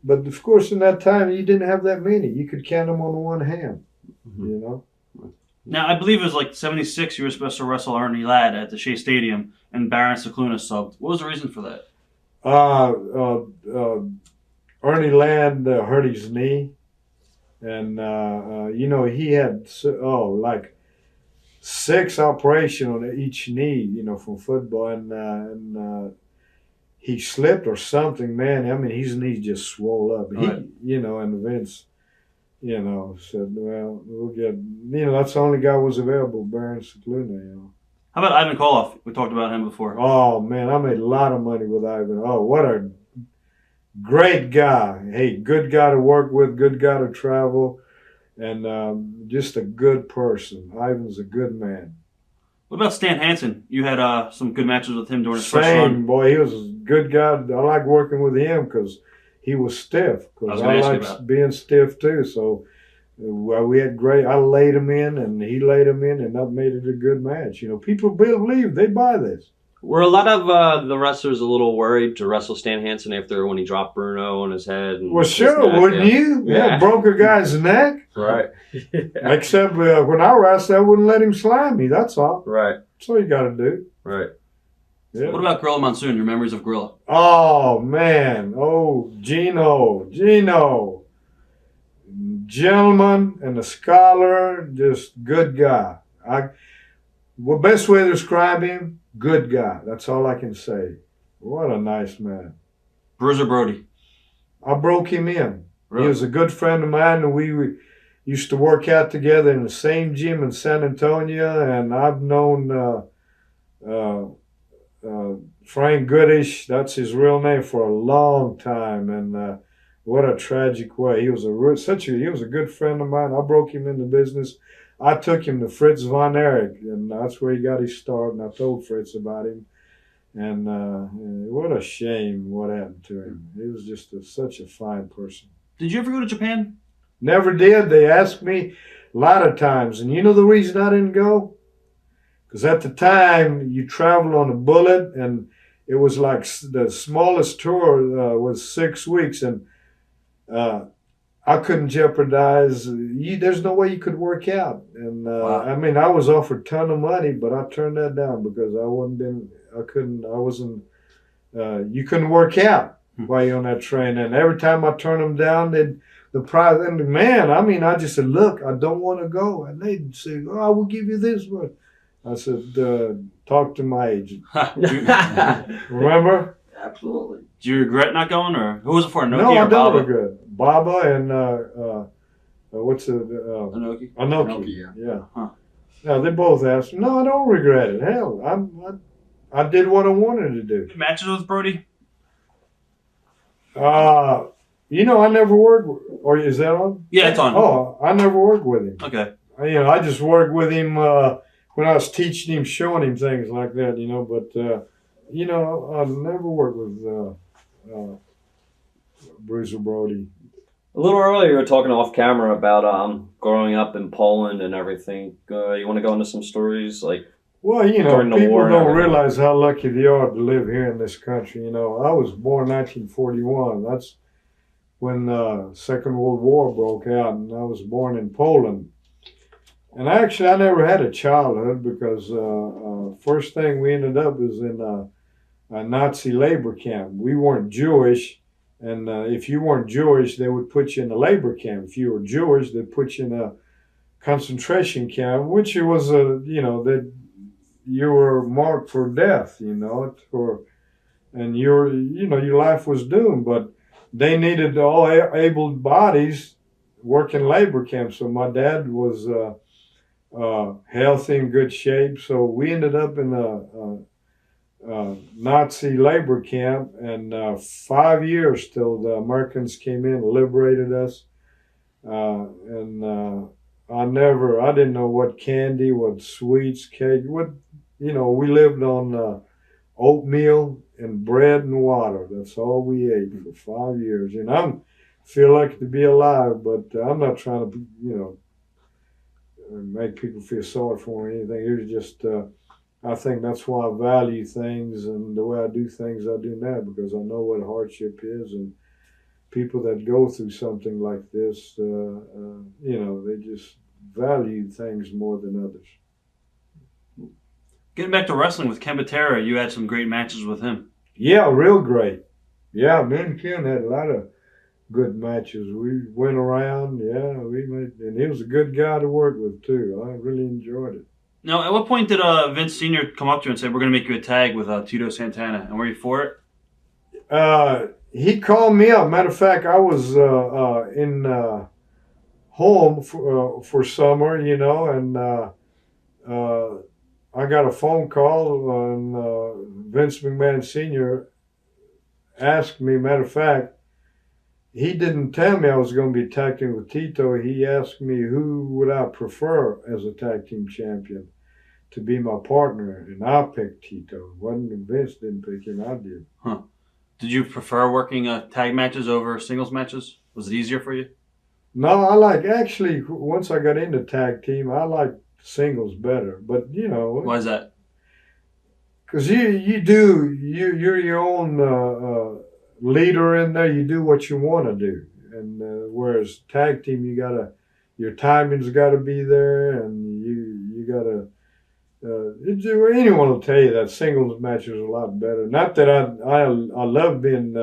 But of course, in that time, you didn't have that many. You could count them on one hand. Now, I believe it was 76 you were supposed to wrestle Ernie Ladd at the Shea Stadium, and Baron Cicluna subbed. What was the reason for that? Ernie Ladd hurt his knee, and he had 6 operations on each knee, from football, and he slipped or something, man. I mean, his knee just swelled up. Right. And Vince, said, well, we'll get, that's the only guy who was available, Baron Cicluna, How about Ivan Koloff? We talked about him before. Oh, man, I made a lot of money with Ivan. Oh, what a great guy. Hey, good guy to work with, good guy to travel, and just a good person. Ivan's a good man. What about Stan Hansen? You had some good matches with him during his first run. Boy, he was a good guy. I like working with him because he was stiff. Because I like being stiff too. So we had great. I laid him in, and he laid him in, and that made it a good match. People believe they buy this. Were a lot of the wrestlers a little worried to wrestle Stan Hansen after when he dropped Bruno on his head? And Well, his sure, neck? wouldn't you? Yeah, broke a guy's neck. Right. Except when I wrestled, I wouldn't let him slam me. That's all. Right. That's all you got to do. Right. Yeah. What about Gorilla Monsoon? Your memories of Gorilla? Oh, man. Oh, Gino. Gentleman and a scholar, just good guy. Best way to describe him, good guy. That's all I can say. What a nice man. Bruiser Brody. I broke him in. Really? He was a good friend of mine, and we used to work out together in the same gym in San Antonio, and I've known Frank Goodish, that's his real name, for a long time, and what a tragic way. He was a good friend of mine. I broke him into business. I took him to Fritz von Erich, and that's where he got his start, and I told Fritz about him. And what a shame what happened to him. He was just such a fine person. Did you ever go to Japan? Never did. They asked me a lot of times, and you know the reason I didn't go? Because at the time, you traveled on a bullet, and it was like the smallest tour was 6 weeks, and I couldn't jeopardize. There's no way you could work out, and Wow. I mean, I was offered a ton of money, but I turned that down because you couldn't work out while you're on that train, and every time I turned them down, the price, and man, I mean, I just said, look, I don't want to go, and they'd say, oh, I will give you this one. I said, talk to my agent. Remember? Absolutely. Do you regret not going, or who was it for? Anoki No, or I don't Baba? regret. Baba and what's it? Anoki. Anoki. Yeah. Yeah. Huh. No, they both asked. No, I don't regret it. Hell, I did what I wanted to do. Matches with Brody? I never worked. Or is that on? Yeah, it's on. Oh, I never worked with him. Okay. I just worked with him when I was teaching him, showing him things like that. But I never worked with Bruiser Brody. A little earlier, you were talking off camera about growing up in Poland and everything. You want to go into some stories like? Well, During the people war and don't everything. realize how lucky they are to live here in this country. I was born 1941. That's when the Second World War broke out, and I was born in Poland. And actually, I never had a childhood because first thing we ended up was in a Nazi labor camp. We weren't Jewish, and if you weren't Jewish, they would put you in a labor camp. If you were Jewish, they'd put you in a concentration camp, which was that you were marked for death, and your life was doomed. But they needed all able bodies work in labor camps. So my dad was healthy and good shape. So we ended up in a Nazi labor camp, and 5 years till the Americans came in and liberated us. I didn't know what candy, what sweets, cake, we lived on oatmeal and bread and water. That's all we ate for 5 years. And I feel lucky to be alive, but I'm not trying to, make people feel sorry for me or anything. It was just, I think that's why I value things and the way I do things I do now, because I know what hardship is, and people that go through something like this, they just value things more than others. Getting back to wrestling with Ken Patera, you had some great matches with him. Yeah, real great. Yeah, me and Ken had a lot of good matches. We went around, and he was a good guy to work with too. I really enjoyed it. Now, at what point did Vince Sr. come up to you and say, we're going to make you a tag with Tito Santana? And were you for it? He called me up. Matter of fact, I was in home for summer, and I got a phone call, and Vince McMahon Sr. asked me. Matter of fact, he didn't tell me I was going to be tag team with Tito. He asked me who would I prefer as a tag team champion to be my partner, and I picked Tito. Wasn't Vince didn't pick him, I did. Huh. Did you prefer working tag matches over singles matches? Was it easier for you? No, actually, once I got into tag team, I like singles better. But, Why is that? Because you're your own leader in there. You do what you want to do, and whereas tag team, your timing's got to be there, and you got to. Anyone will tell you that singles match is a lot better. Not that I love being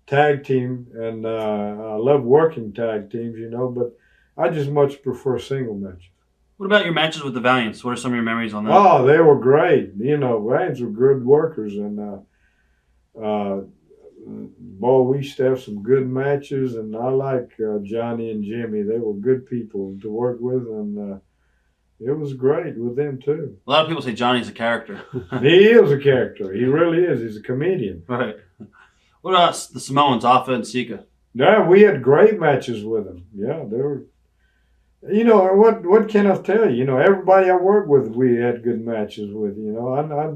tag team, and I love working tag teams, but I just much prefer single matches. What about your matches with the Valiants? What are some of your memories on that? Oh, they were great. Valiants were good workers, and boy, we used to have some good matches, and I like Johnny and Jimmy. They were good people to work with, and it was great with them too. A lot of people say Johnny's a character. He is a character. He really is. He's a comedian. Right. What about the Samoans, Afa and Sika? Yeah, we had great matches with them. Yeah, they were. What can I tell you? Everybody I worked with, we had good matches with. I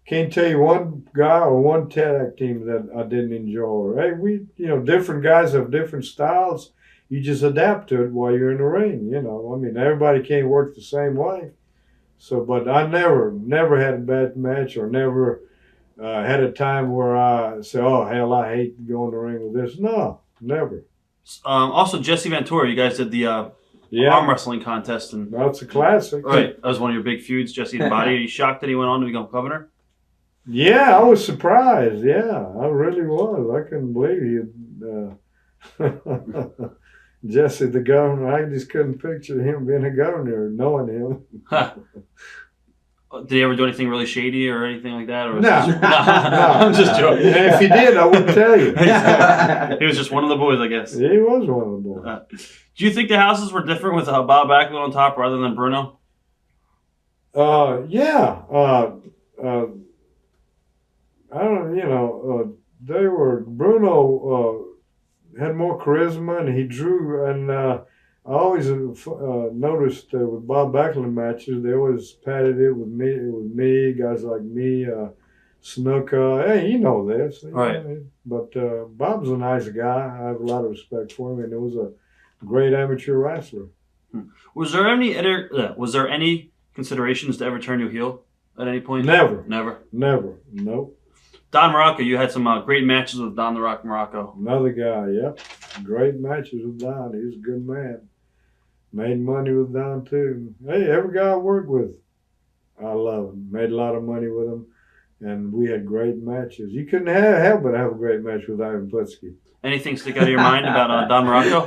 can't tell you one guy or one tag team that I didn't enjoy. Hey, different guys have different styles. You just adapt to it while you're in the ring. Everybody can't work the same way. So, but I never had a bad match, or never had a time where I say, "Oh hell, I hate going to the ring with this." No, never. Also, Jesse Ventura, you guys did the arm wrestling contest, and that's a classic. Right, that was one of your big feuds. Jesse and Body. Are you shocked that he went on to become governor? Yeah, I was surprised. Yeah, I really was. I couldn't believe he. Jesse, the governor, I just couldn't picture him being a governor, knowing him. Did he ever do anything really shady or anything like that? Or No. I'm just joking. And if he did, I wouldn't tell you. He was just one of the boys, I guess. He was one of the boys. Do you think the houses were different with Bob Backlund on top rather than Bruno? Yeah. I don't. They were Bruno. Had more charisma, and he drew. And I always noticed with Bob Backlund matches, they always padded it with me, guys like me, Snuka. Hey, you know this, right? But Bob's a nice guy. I have a lot of respect for him, and he was a great amateur wrestler. Was there any considerations to ever turn you heel at any point? Never. Nope. Don Morocco, you had some great matches with Don the Rock Morocco. Another guy, yep. Great matches with Don. He was a good man. Made money with Don, too. Hey, every guy I worked with, I love him. Made a lot of money with him, and we had great matches. You couldn't help but have a great match with Ivan Putski. Anything stick out of your mind about Don Morocco?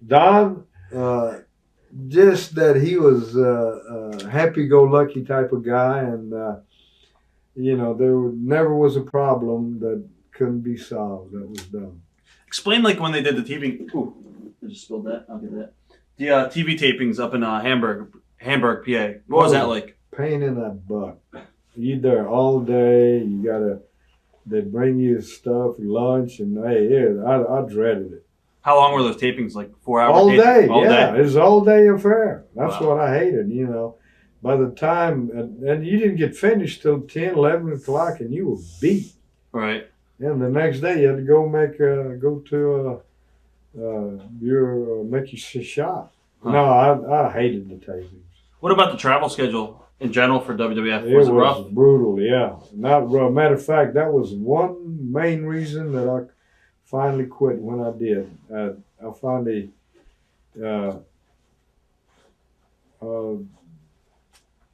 Don, just that he was a happy-go-lucky type of guy, and there never was a problem that couldn't be solved. That was done. Explain, when they did the TV. Ooh, I just spilled that. I'll get that. The TV tapings up in Hamburg, PA. What was that like? Pain in that butt. You there all day. They bring you stuff, lunch, and I dreaded it. How long were those tapings? 4 hours? All day. All day? It was an all-day affair. That's Wow. what I hated. By the time, and you didn't get finished till 10, 11 o'clock, and you were beat. Right. And the next day you had to go make your shot. Huh. No, I hated the tapings. What about the travel schedule in general for WWF? It Was it was rough? brutal, yeah. Not rough. Matter of fact, that was one main reason that I finally quit when I did. I finally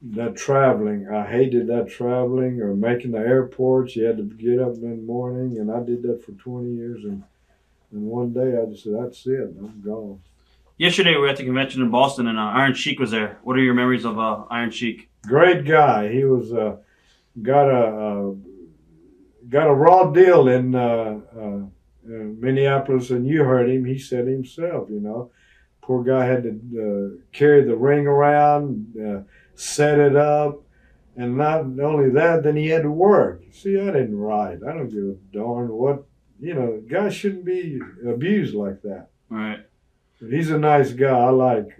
that traveling. I hated that traveling or making the airports. You had to get up in the morning, and I did that for 20 years. And one day I just said, that's it. I'm gone. Yesterday we were at the convention in Boston, and Iron Sheik was there. What are your memories of Iron Sheik? Great guy. He was got a raw deal in Minneapolis, and you heard him. He said himself, poor guy had to carry the ring around, set it up, and not only that, then he had to work. See, I didn't write. I don't give a darn what, guys shouldn't be abused like that. Right. But he's a nice guy. I like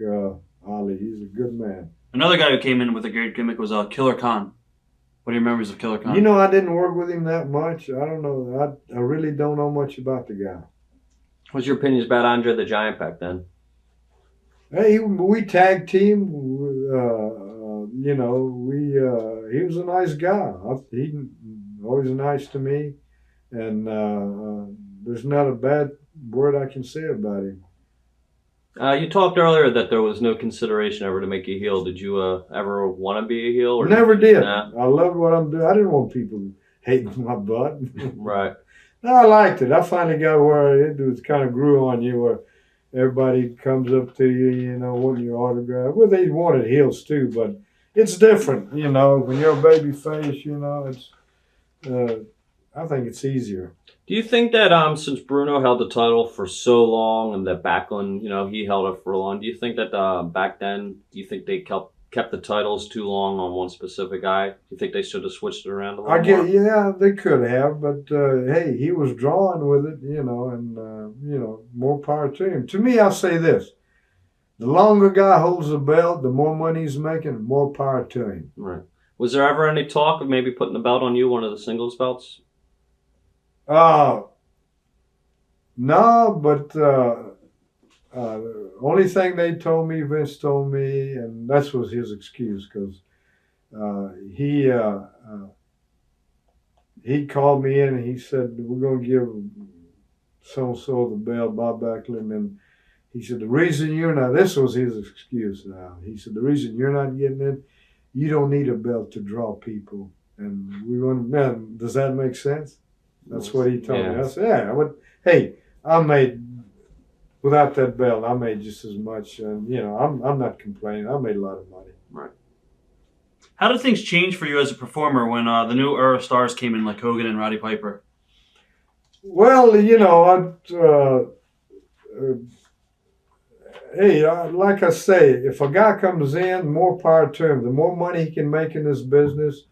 Ali. He's a good man. Another guy who came in with a great gimmick was Killer Khan. What are your memories of Killer Khan? I didn't work with him that much. I don't know. I really don't know much about the guy. What's your opinions about Andre the Giant back then? Hey, we tag team. you know, he was a nice guy. He always nice to me, and there's not a bad word I can say about him. You talked earlier that there was no consideration ever to make you a heel. Did you ever want to be a heel? Or Never did. Nah? I loved what I'm doing. I didn't want people hating my butt. Right. No, I liked it. I finally got where it was kind of grew on you, where everybody comes up to you, you know, wanting your autograph. Well, they wanted heels too, but it's different, you know. When you're a baby face, you know, it's. I think it's easier. Do you think that since Bruno held the title for so long and that Backlund, you know, he held it for long, do you think that back then, do you think they kept the titles too long on one specific guy? Do you think they should have switched it around a little more? Yeah, they could have, but hey, he was drawn with it, you know, and you know, more power to him. To me, I'll say this: the longer a guy holds the belt, the more money he's making, more power to him. Right. Was there ever any talk of maybe putting the belt on you, one of the singles belts? No, but only thing they told me, Vince told me, and that was his excuse, because he called me in and he said, we're going to give so-and-so the belt, Bob Backlund, and he said, the reason you're not, this was his excuse now, he said, the reason you're not getting it, you don't need a belt to draw people. And we went, man, does that make sense? That's what he told me. I said, yeah, but hey, I made, without that belt, I made just as much. And, you know, I'm not complaining. I made a lot of money. Right. How did things change for you as a performer when the new era of stars came in, like Hogan and Roddy Piper? Well, you know, like I say, if a guy comes in, more power to him. The more money he can make in this business,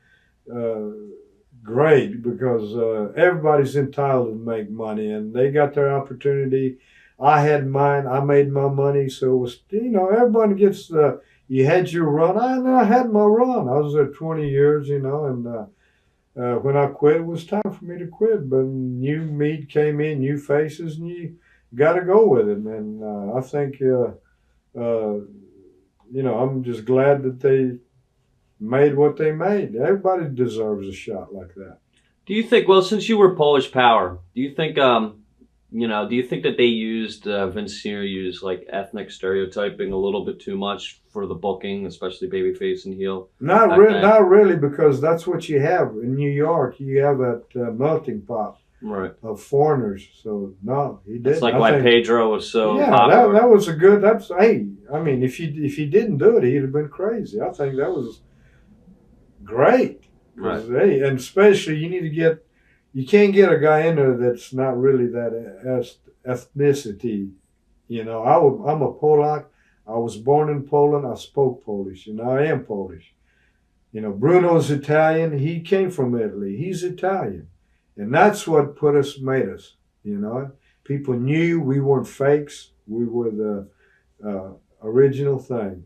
great, because everybody's entitled to make money, and they got their opportunity. I had mine. I made my money, so it was, you know, everybody gets you had your run. I had my run. I was there 20 years, you know, and when I quit, it was time for me to quit. But new meat came in, new faces, and you got to go with it. And I think, you know, I'm just glad that they made what they made. Everybody deserves a shot like that. Do you think, well, since you were Polish Power, do you think, you know, do you think that they used, Vince Sr. used like ethnic stereotyping a little bit too much for the booking, especially babyface and heel? Not really, because that's what you have in New York. You have that melting pot of foreigners. So no, he didn't. It's like why Pedro was so popular. popular. That was a good. That's hey. I mean, if he didn't do it, he'd have been crazy. I think that was great. Right. Hey, and especially you can't get a guy in there that's not really that ethnicity. You know, I'm a Polak. I was born in Poland. I spoke Polish, and I am Polish. You know, Bruno's Italian. He came from Italy. He's Italian, and that's what made us. You know, people knew we weren't fakes. We were the original thing.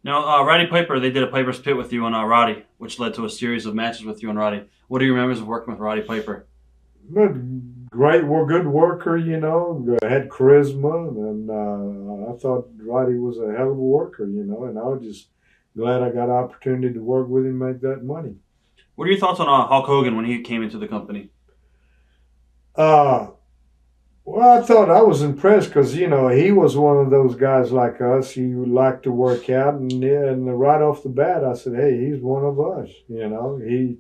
Now, Roddy Piper, they did a Piper's Pit with you and Roddy, which led to a series of matches with you and Roddy. What do you remember of working with Roddy Piper? Great, good worker, you know, had charisma, and I thought Roddy was a hell of a worker, you know, and I was just glad I got an opportunity to work with him and make that money. What are your thoughts on Hulk Hogan when he came into the company? Well, I thought I was impressed because, you know, he was one of those guys like us. He liked to work out, and right off the bat, I said, hey, he's one of us, you know. He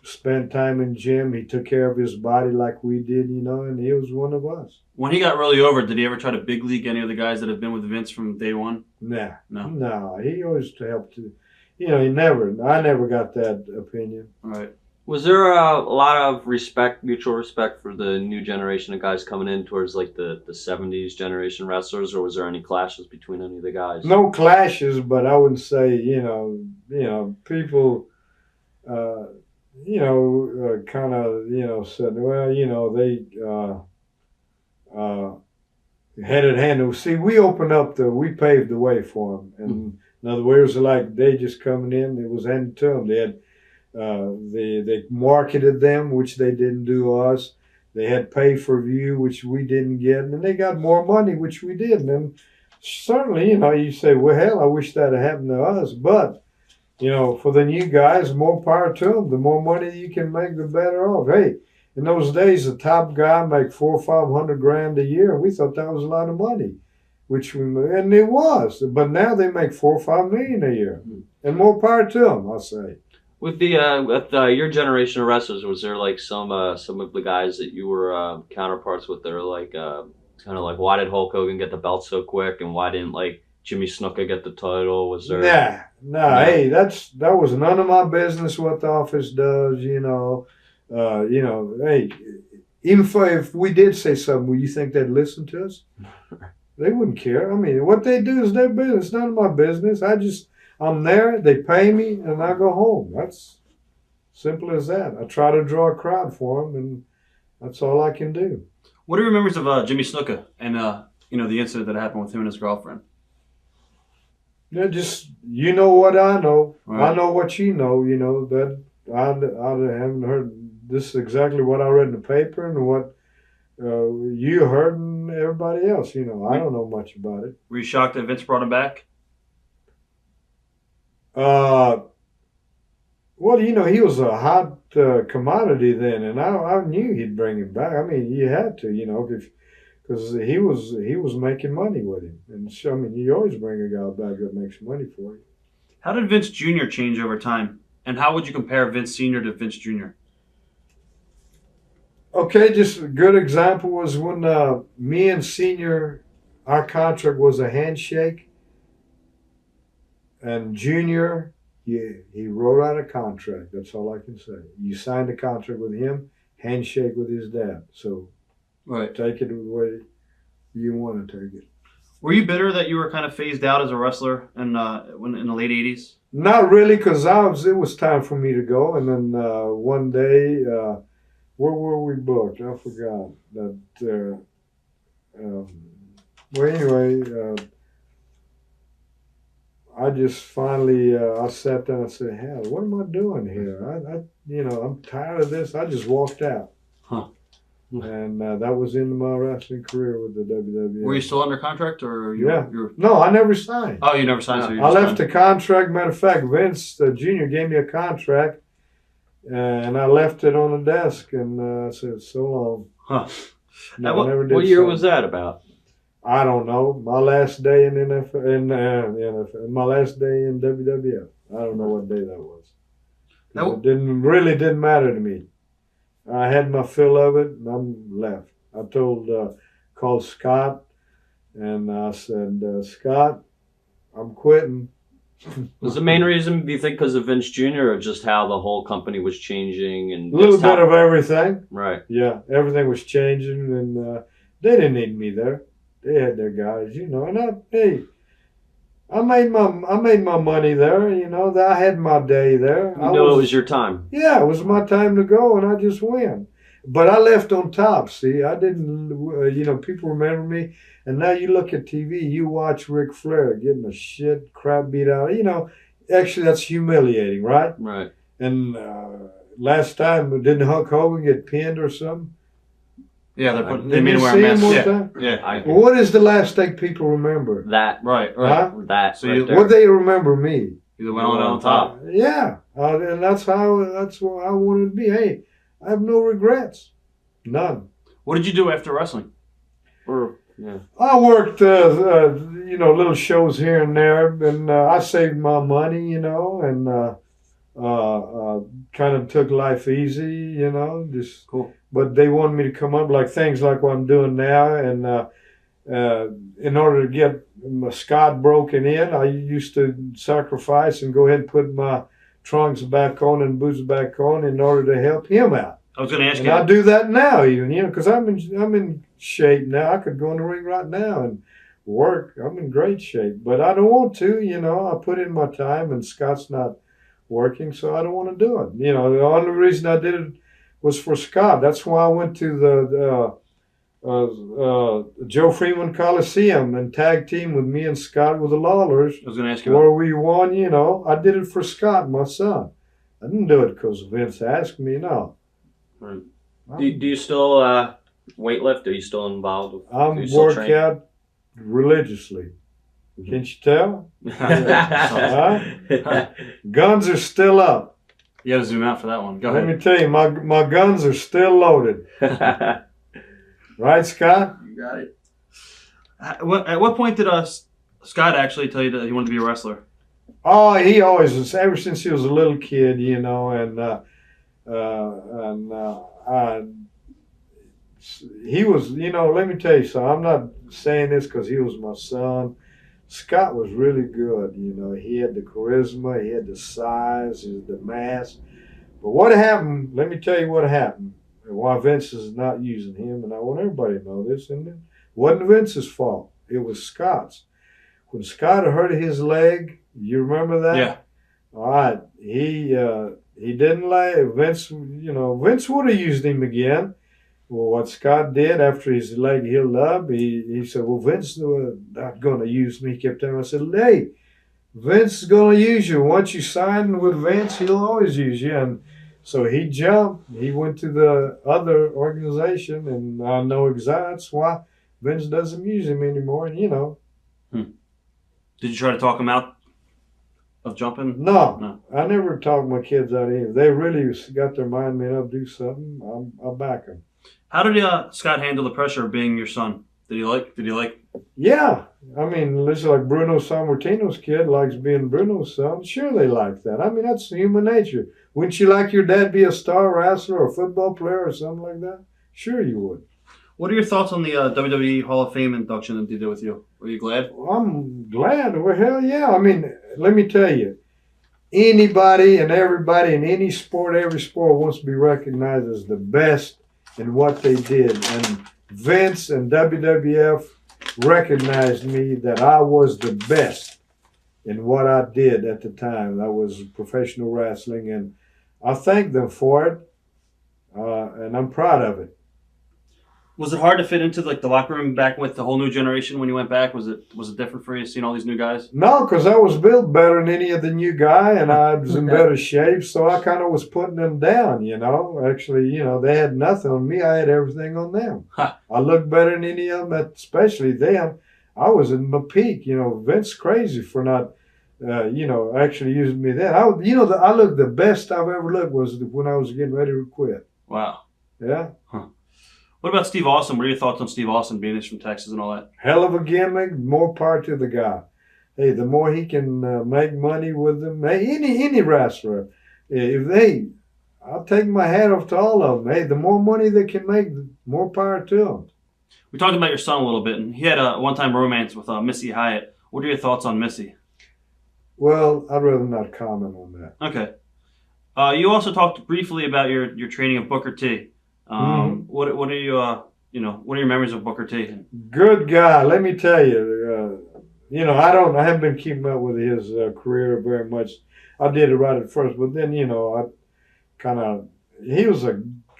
spent time in gym. He took care of his body like we did, you know, and he was one of us. When he got really over, did he ever try to big league any of the guys that have been with Vince from day one? No. He always helped. You know, I never got that opinion. All right. Was there a lot of mutual respect for the new generation of guys coming in towards like the 70s generation wrestlers, or was there any clashes between any of the guys? No clashes, but I wouldn't say, you know, people, kind of, you know, said, well, you know, they had it handled. See, we paved the way for them. And in other words, like they just coming in, it was handed to them. They had, they marketed them, which they didn't do us. They had pay-per-view, which we didn't get, and they got more money, which we did. And certainly, you say, well, hell, I wish that had happened to us. But, for the new guys, more power to them. The more money you can make, the better off. Hey, in those days, the top guy make $400,000 or $500,000 a year. We thought that was a lot of money, and it was. But now they make $4 or $5 million a year, and more power to them, I say. With your generation of wrestlers, was there like some of the guys that you were counterparts with that are like kind of like, why did Hulk Hogan get the belt so quick, and why didn't like Jimmy Snuka get the title? Was there? Nah. Hey, that was none of my business what the office does. Hey, even if we did say something, would you think they'd listen to us? They wouldn't care. I mean, what they do is their business. It's none of my business. I'm there. They pay me, and I go home. That's simple as that. I try to draw a crowd for them, and that's all I can do. What are your memories of Jimmy Snuka and the incident that happened with him and his girlfriend? Yeah, just what I know. Right. I know what you know. That I haven't heard. This is exactly what I read in the paper and what you heard and everybody else. I don't know much about it. Were you shocked that Vince brought him back? Well, he was a hot commodity then, and I knew he'd bring him back. I mean, you had to, because he was making money with him, and so, I mean, you always bring a guy back that makes money for you. How did Vince Jr. change over time, and how would you compare Vince Sr. to Vince Jr.? Okay, just a good example was when me and Senior, our contract was a handshake, and Junior. He wrote out a contract. That's all I can say. You signed a contract with him, handshake with his dad. So, right, take it the way you want to take it. Were you bitter that you were kind of phased out as a wrestler in the late '80s? Not really, because it was time for me to go. And then one day, where were we booked? I forgot that. Well, anyway. I just finally, I sat down and said, hell, what am I doing here? I'm tired of this. I just walked out. Huh. And that was into my wrestling career with the WWF. Were you still under contract, or yeah? No, I never signed. Oh, you never signed. So I left the contract. Matter of fact, Vince Jr. gave me a contract, and I left it on the desk, and I said, so long. Huh. No, I never did. What year was that about? I don't know. My last day in NFL, my last day in WWF. I don't know what day that was. It didn't matter to me. I had my fill of it, and I'm left. I called Scott, and I said, Scott, I'm quitting. Was the main reason, do you think, because of Vince Jr. or just how the whole company was changing? And a little bit of everything. Right. Yeah, everything was changing, and they didn't need me there. They had their guys, and I made my money there, I had my day there. It was your time. Yeah, it was my time to go, and I just went. But I left on top, see. I didn't, people remember me. And now you look at TV, you watch Ric Flair getting the shit crap beat out. Actually, that's humiliating, right? Right. And last time, didn't Hulk Hogan get pinned or something? Yeah, they made him wear a mask. Yeah. Well, what is the last thing people remember? That. Right. Huh? That. So right what they remember me? You went on top. Yeah, and that's what I wanted to be. Hey, I have no regrets, none. What did you do after wrestling? I worked, little shows here and there, and I saved my money, and kind of took life easy, just cool. But they wanted me to come up things like what I'm doing now, and in order to get my Scott broken in, I used to sacrifice and go ahead and put my trunks back on and boots back on in order to help him out. I was going to ask and you. I do that now, even because I'm in shape now. I could go in the ring right now and work. I'm in great shape, but I don't want to. I put in my time, and Scott's not working, so I don't want to do it. The only reason I did it was for Scott. That's why I went to the Joe Freeman Coliseum and tag team with me and Scott with the Lawlers. I was going to ask you where we won. I did it for Scott, my son. I didn't do it because Vince asked me. No. Right. Do you still weightlift? Are you still involved? I'm work out religiously. Can't you tell? Guns are still up. You got to zoom out for that one. Go Let ahead. me tell you, my guns are still loaded. Right, Scott? You got it. At what point did Scott actually tell you that he wanted to be a wrestler? Oh, he always was, ever since he was a little kid, you know, he was, you know, let me tell you something. I'm not saying this because he was my son. Scott was really good, you know. He had the charisma, he had the size, the mass. But what happened, let me tell you what happened, and why Vince is not using him, and I want everybody to know this, and it wasn't Vince's fault. It was Scott's. When Scott hurt his leg, you remember that? Yeah. All right. He didn't like Vince, you know, Vince would have used him again. Well, what Scott did after his leg healed up, he said, well, Vince not going to use me. He kept telling me, I said, hey, Vince is going to use you. Once you sign with Vince, he'll always use you. And so he jumped. He went to the other organization, and I know exactly that's why Vince doesn't use him anymore. And, you know. Did you try to talk him out of jumping? No. I never talk my kids out of it. If they really got their mind made up to do something, I'll back them. How did Scott handle the pressure of being your son? Did he like? Yeah. I mean, it's like Bruno Sammartino's kid likes being Bruno's son. Sure, they like that. I mean, that's human nature. Wouldn't you like your dad be a star wrestler or a football player or something like that? Sure, you would. What are your thoughts on the WWE Hall of Fame induction that they did with you? Were you glad? Well, I'm glad. Well, hell yeah. I mean, let me tell you, anybody and everybody in any sport, every sport wants to be recognized as the best in what they did. And Vince and WWF recognized me that I was the best in what I did at the time. That was professional wrestling, and I thank them for it, and I'm proud of it. Was it hard to fit into like the locker room back with the whole new generation when you went back? Was it different for you seeing all these new guys? No, because I was built better than any of the new guy, and I was in better shape, so I kind of was putting them down, you know. Actually, you know, they had nothing on me. I had everything on them. I looked better than any of them, especially them. I was in my peak, you know. Vince crazy for not, you know, actually using me then. I looked the best I've ever looked was when I was getting ready to quit. Wow. Yeah. Huh. What about Steve Austin? What are your thoughts on Steve Austin being from Texas and all that? Hell of a gimmick. More power to the guy. Hey, the more he can make money with them, hey, any wrestler, I'll take my hat off to all of them. Hey, the more money they can make, the more power to them. We talked about your son a little bit, and he had a one-time romance with Missy Hyatt. What are your thoughts on Missy? Well, I'd rather not comment on that. Okay. You also talked briefly about your training of Booker T. What are you what are your memories of Booker T? Good guy. Let me tell you, you know, I haven't been keeping up with his career very much. I did it right at first, but then, you know, he was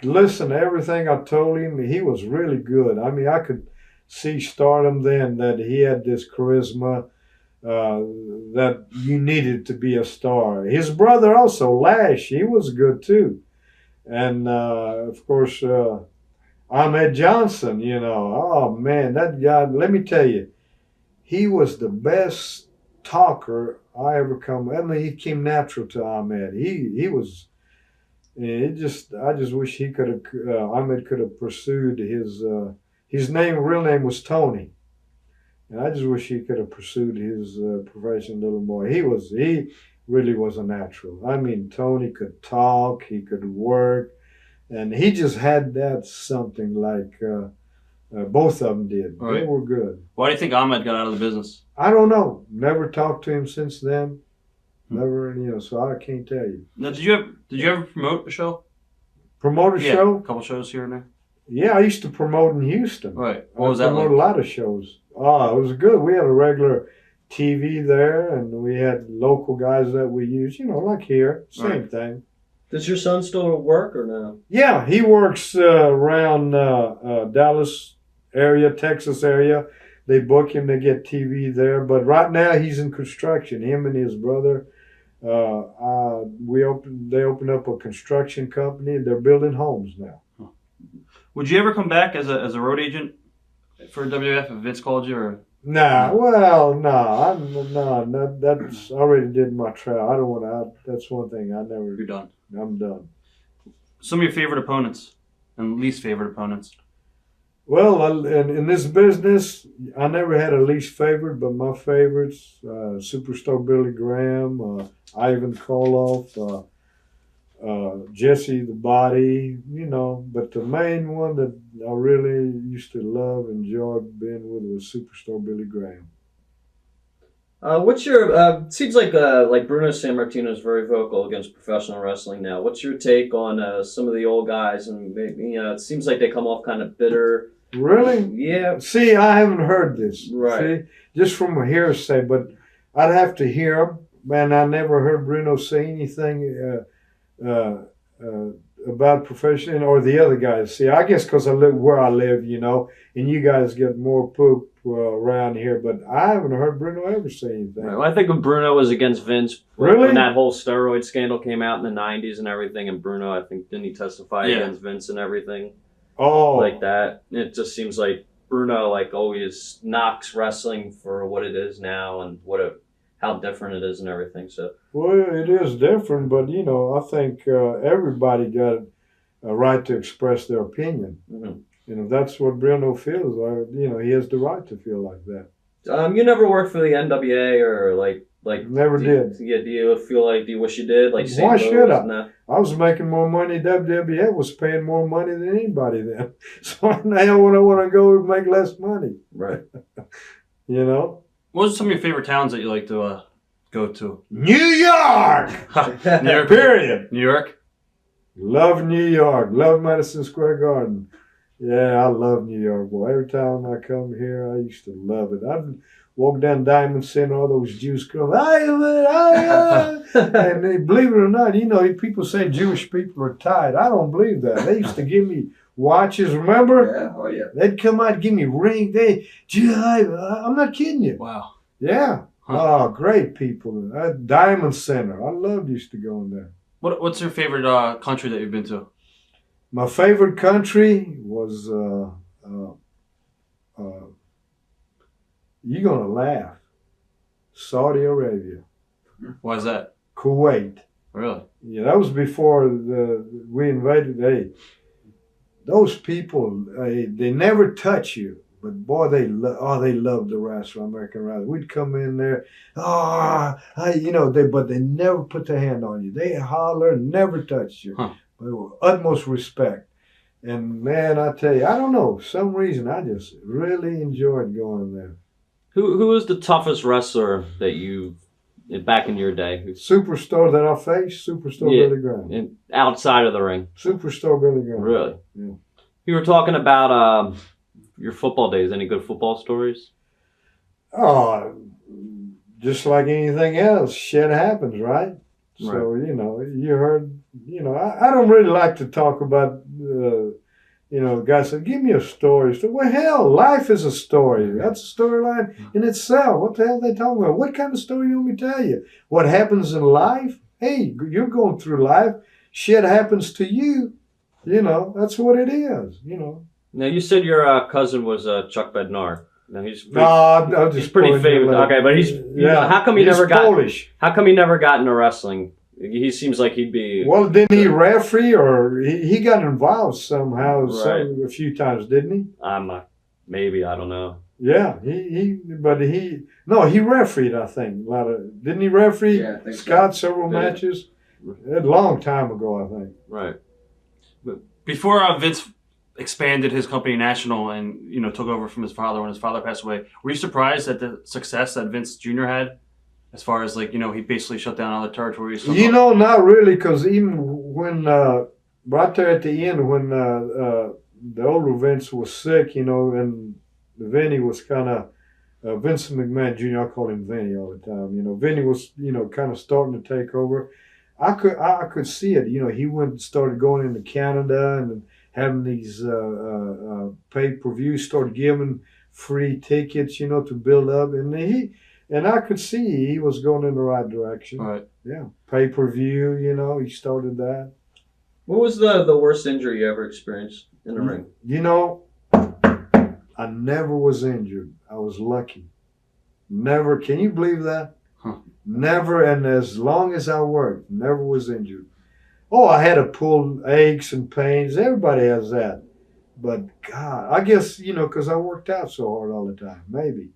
listen to everything I told him. He was really good. I mean, I could see stardom then that he had this charisma that you needed to be a star. His brother also, Lash, he was good too. And, of course, Ahmed Johnson, you know, oh, man, that guy, let me tell you, he was the best talker I ever come. I mean, he came natural to Ahmed. He was, I just wish he could have, Ahmed could have pursued his real name was Tony. And I just wish he could have pursued his profession a little more. He really was a natural. I mean, Tony could talk, he could work, and he just had that something like both of them did. Right. They were good. Why do you think Ahmed got out of the business? I don't know. Never talked to him since then. Never, you know, so I can't tell you. Now, did you ever promote a show? Promote a show? A couple shows here and there. Yeah, I used to promote in Houston. Right. What was that like? I promoted a lot of shows. Oh, it was good. We had a regular TV there, and we had local guys that we used, you know, like here. Same thing. Does your son still work or no? Yeah, he works around Dallas area, Texas area. They book him to get TV there. But right now he's in construction. Him and his brother, they opened up a construction company. They're building homes now. Would you ever come back as a road agent for WWF if Vince called you? Or Nah, well, no, that's I already did my trial. I don't want to. That's one thing I never. You're done. I'm done. Some of your favorite opponents and least favorite opponents. Well, in this business, I never had a least favorite, but my favorites: Superstar Billy Graham, Ivan Koloff, Jesse the Body. You know, but the main one that I really used to love, enjoyed being with was Superstar Billy Graham. What's your seems like Bruno Sammartino is very vocal against professional wrestling now. What's your take on some of the old guys? And maybe, it seems like they come off kind of bitter. Really? Yeah. See, I haven't heard this. Right. See, just from a hearsay, but I'd have to hear him. Man, I never heard Bruno say anything about profession or the other guys. See, I guess because I live where I live, and you guys get more poop around here, but I haven't heard Bruno ever say anything. Right. Well, I think when Bruno was against Vince, really? When that whole steroid scandal came out in the 90s and everything, and Bruno, I think, didn't he testify against Vince and everything? Oh. Like that. It just seems like Bruno, always knocks wrestling for what it is now and how different it is and everything. So. Well, it is different, but, I think everybody got a right to express their opinion. Mm-hmm. And if that's what Bruno feels like, he has the right to feel like that. You never worked for the NWA or Never did. Yeah, do you wish you did? Like, why should I? I was making more money. WWF was paying more money than anybody then. So now when I want to go, make less money. Right. What are some of your favorite towns that you like to go to? New York! New York. Period. New York? Love New York. Love Madison Square Garden. Yeah, I love New York, boy. Every time I come here, I used to love it. I'd walk down Diamond Center, all those Jews come, and they, believe it or not, people say Jewish people are tight. I don't believe that. They used to give me watches, remember? Yeah, oh yeah. They'd come out and give me ring. I'm not kidding you. Wow. Yeah. Huh. Oh, great people. Diamond Center. I loved used to going there. What's your favorite country that you've been to? My favorite country was, you're going to laugh, Saudi Arabia. Why is that? Kuwait. Really? Yeah, that was before we invaded. Hey, those people, they never touch you. But boy, they love the wrestler, American wrestler. We'd come in there, but they never put their hand on you. They holler, never touch you. Huh. With utmost respect. And man, I tell you, I don't know, some reason I just really enjoyed going there. Who was the toughest wrestler that you, back in your day? Superstar that I faced? Superstar Billy Graham. Outside of the ring? Superstar Billy Graham. Really? Yeah. You were talking about your football days. Any good football stories? Oh, just like anything else, shit happens, right? So, you heard, I don't really like to talk about, the guy said, give me a story. So, well, hell, life is a story. That's a storyline in itself. What the hell are they talking about? What kind of story you want me to tell you? What happens in life? Hey, you're going through life. Shit happens to you. That's what it is, Now, you said your cousin was Chuck Bednar. Now, he's pretty famous. Okay, but he's how come he never got Polish? How come he never got into wrestling? He seems like he'd be. Well, didn't he referee or he got involved somehow Right. a few times, didn't he? Maybe, I don't know. Yeah, he refereed, I think. Didn't he referee Scott several matches? A long time ago, I think. Right. Before Vince expanded his company national and took over from his father when his father passed away, were you surprised at the success that Vince Jr. had as far as he basically shut down all the territories? Not really, because even when right there at the end when the older Vince was sick, and Vinny was kind of Vince McMahon Jr. I call him Vinny all the time. Vinny was kind of starting to take over. I could see it. He started going into Canada and having these pay-per-views, started giving free tickets, to build up. And I could see he was going in the right direction. All right. Yeah. Pay-per-view, he started that. What was the worst injury you ever experienced in the ring? I never was injured. I was lucky. Never. Can you believe that? Huh. Never, and as long as I worked, never was injured. Oh, I had to pull aches and pains. Everybody has that. But God, I guess, because I worked out so hard all the time, maybe.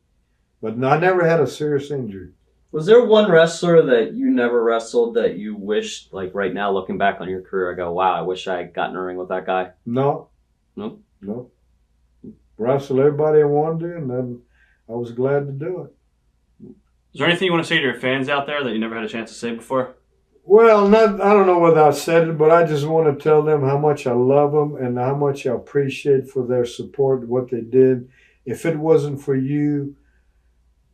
But I never had a serious injury. Was there one wrestler that you never wrestled that you wished, like right now, looking back on your career, I go, wow, I wish I had gotten in a ring with that guy? No. Nope. No. Wrestled everybody I wanted to, and then I was glad to do it. Is there anything you want to say to your fans out there that you never had a chance to say before? Well, I don't know whether I said it, but I just want to tell them how much I love them and how much I appreciate for their support, what they did. If it wasn't for you,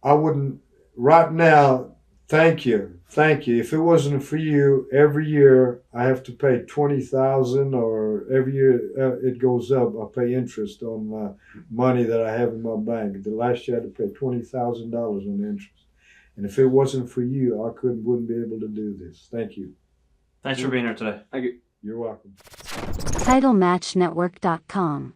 I wouldn't. Right now, thank you. Thank you. If it wasn't for you, every year I have to pay $20,000, or every year it goes up. I pay interest on money that I have in my bank. The last year I had to pay $20,000 on interest. And if it wasn't for you, I wouldn't be able to do this. Thank you. Thanks for being here today. Thank you. You're welcome. TitleMatchNetwork.com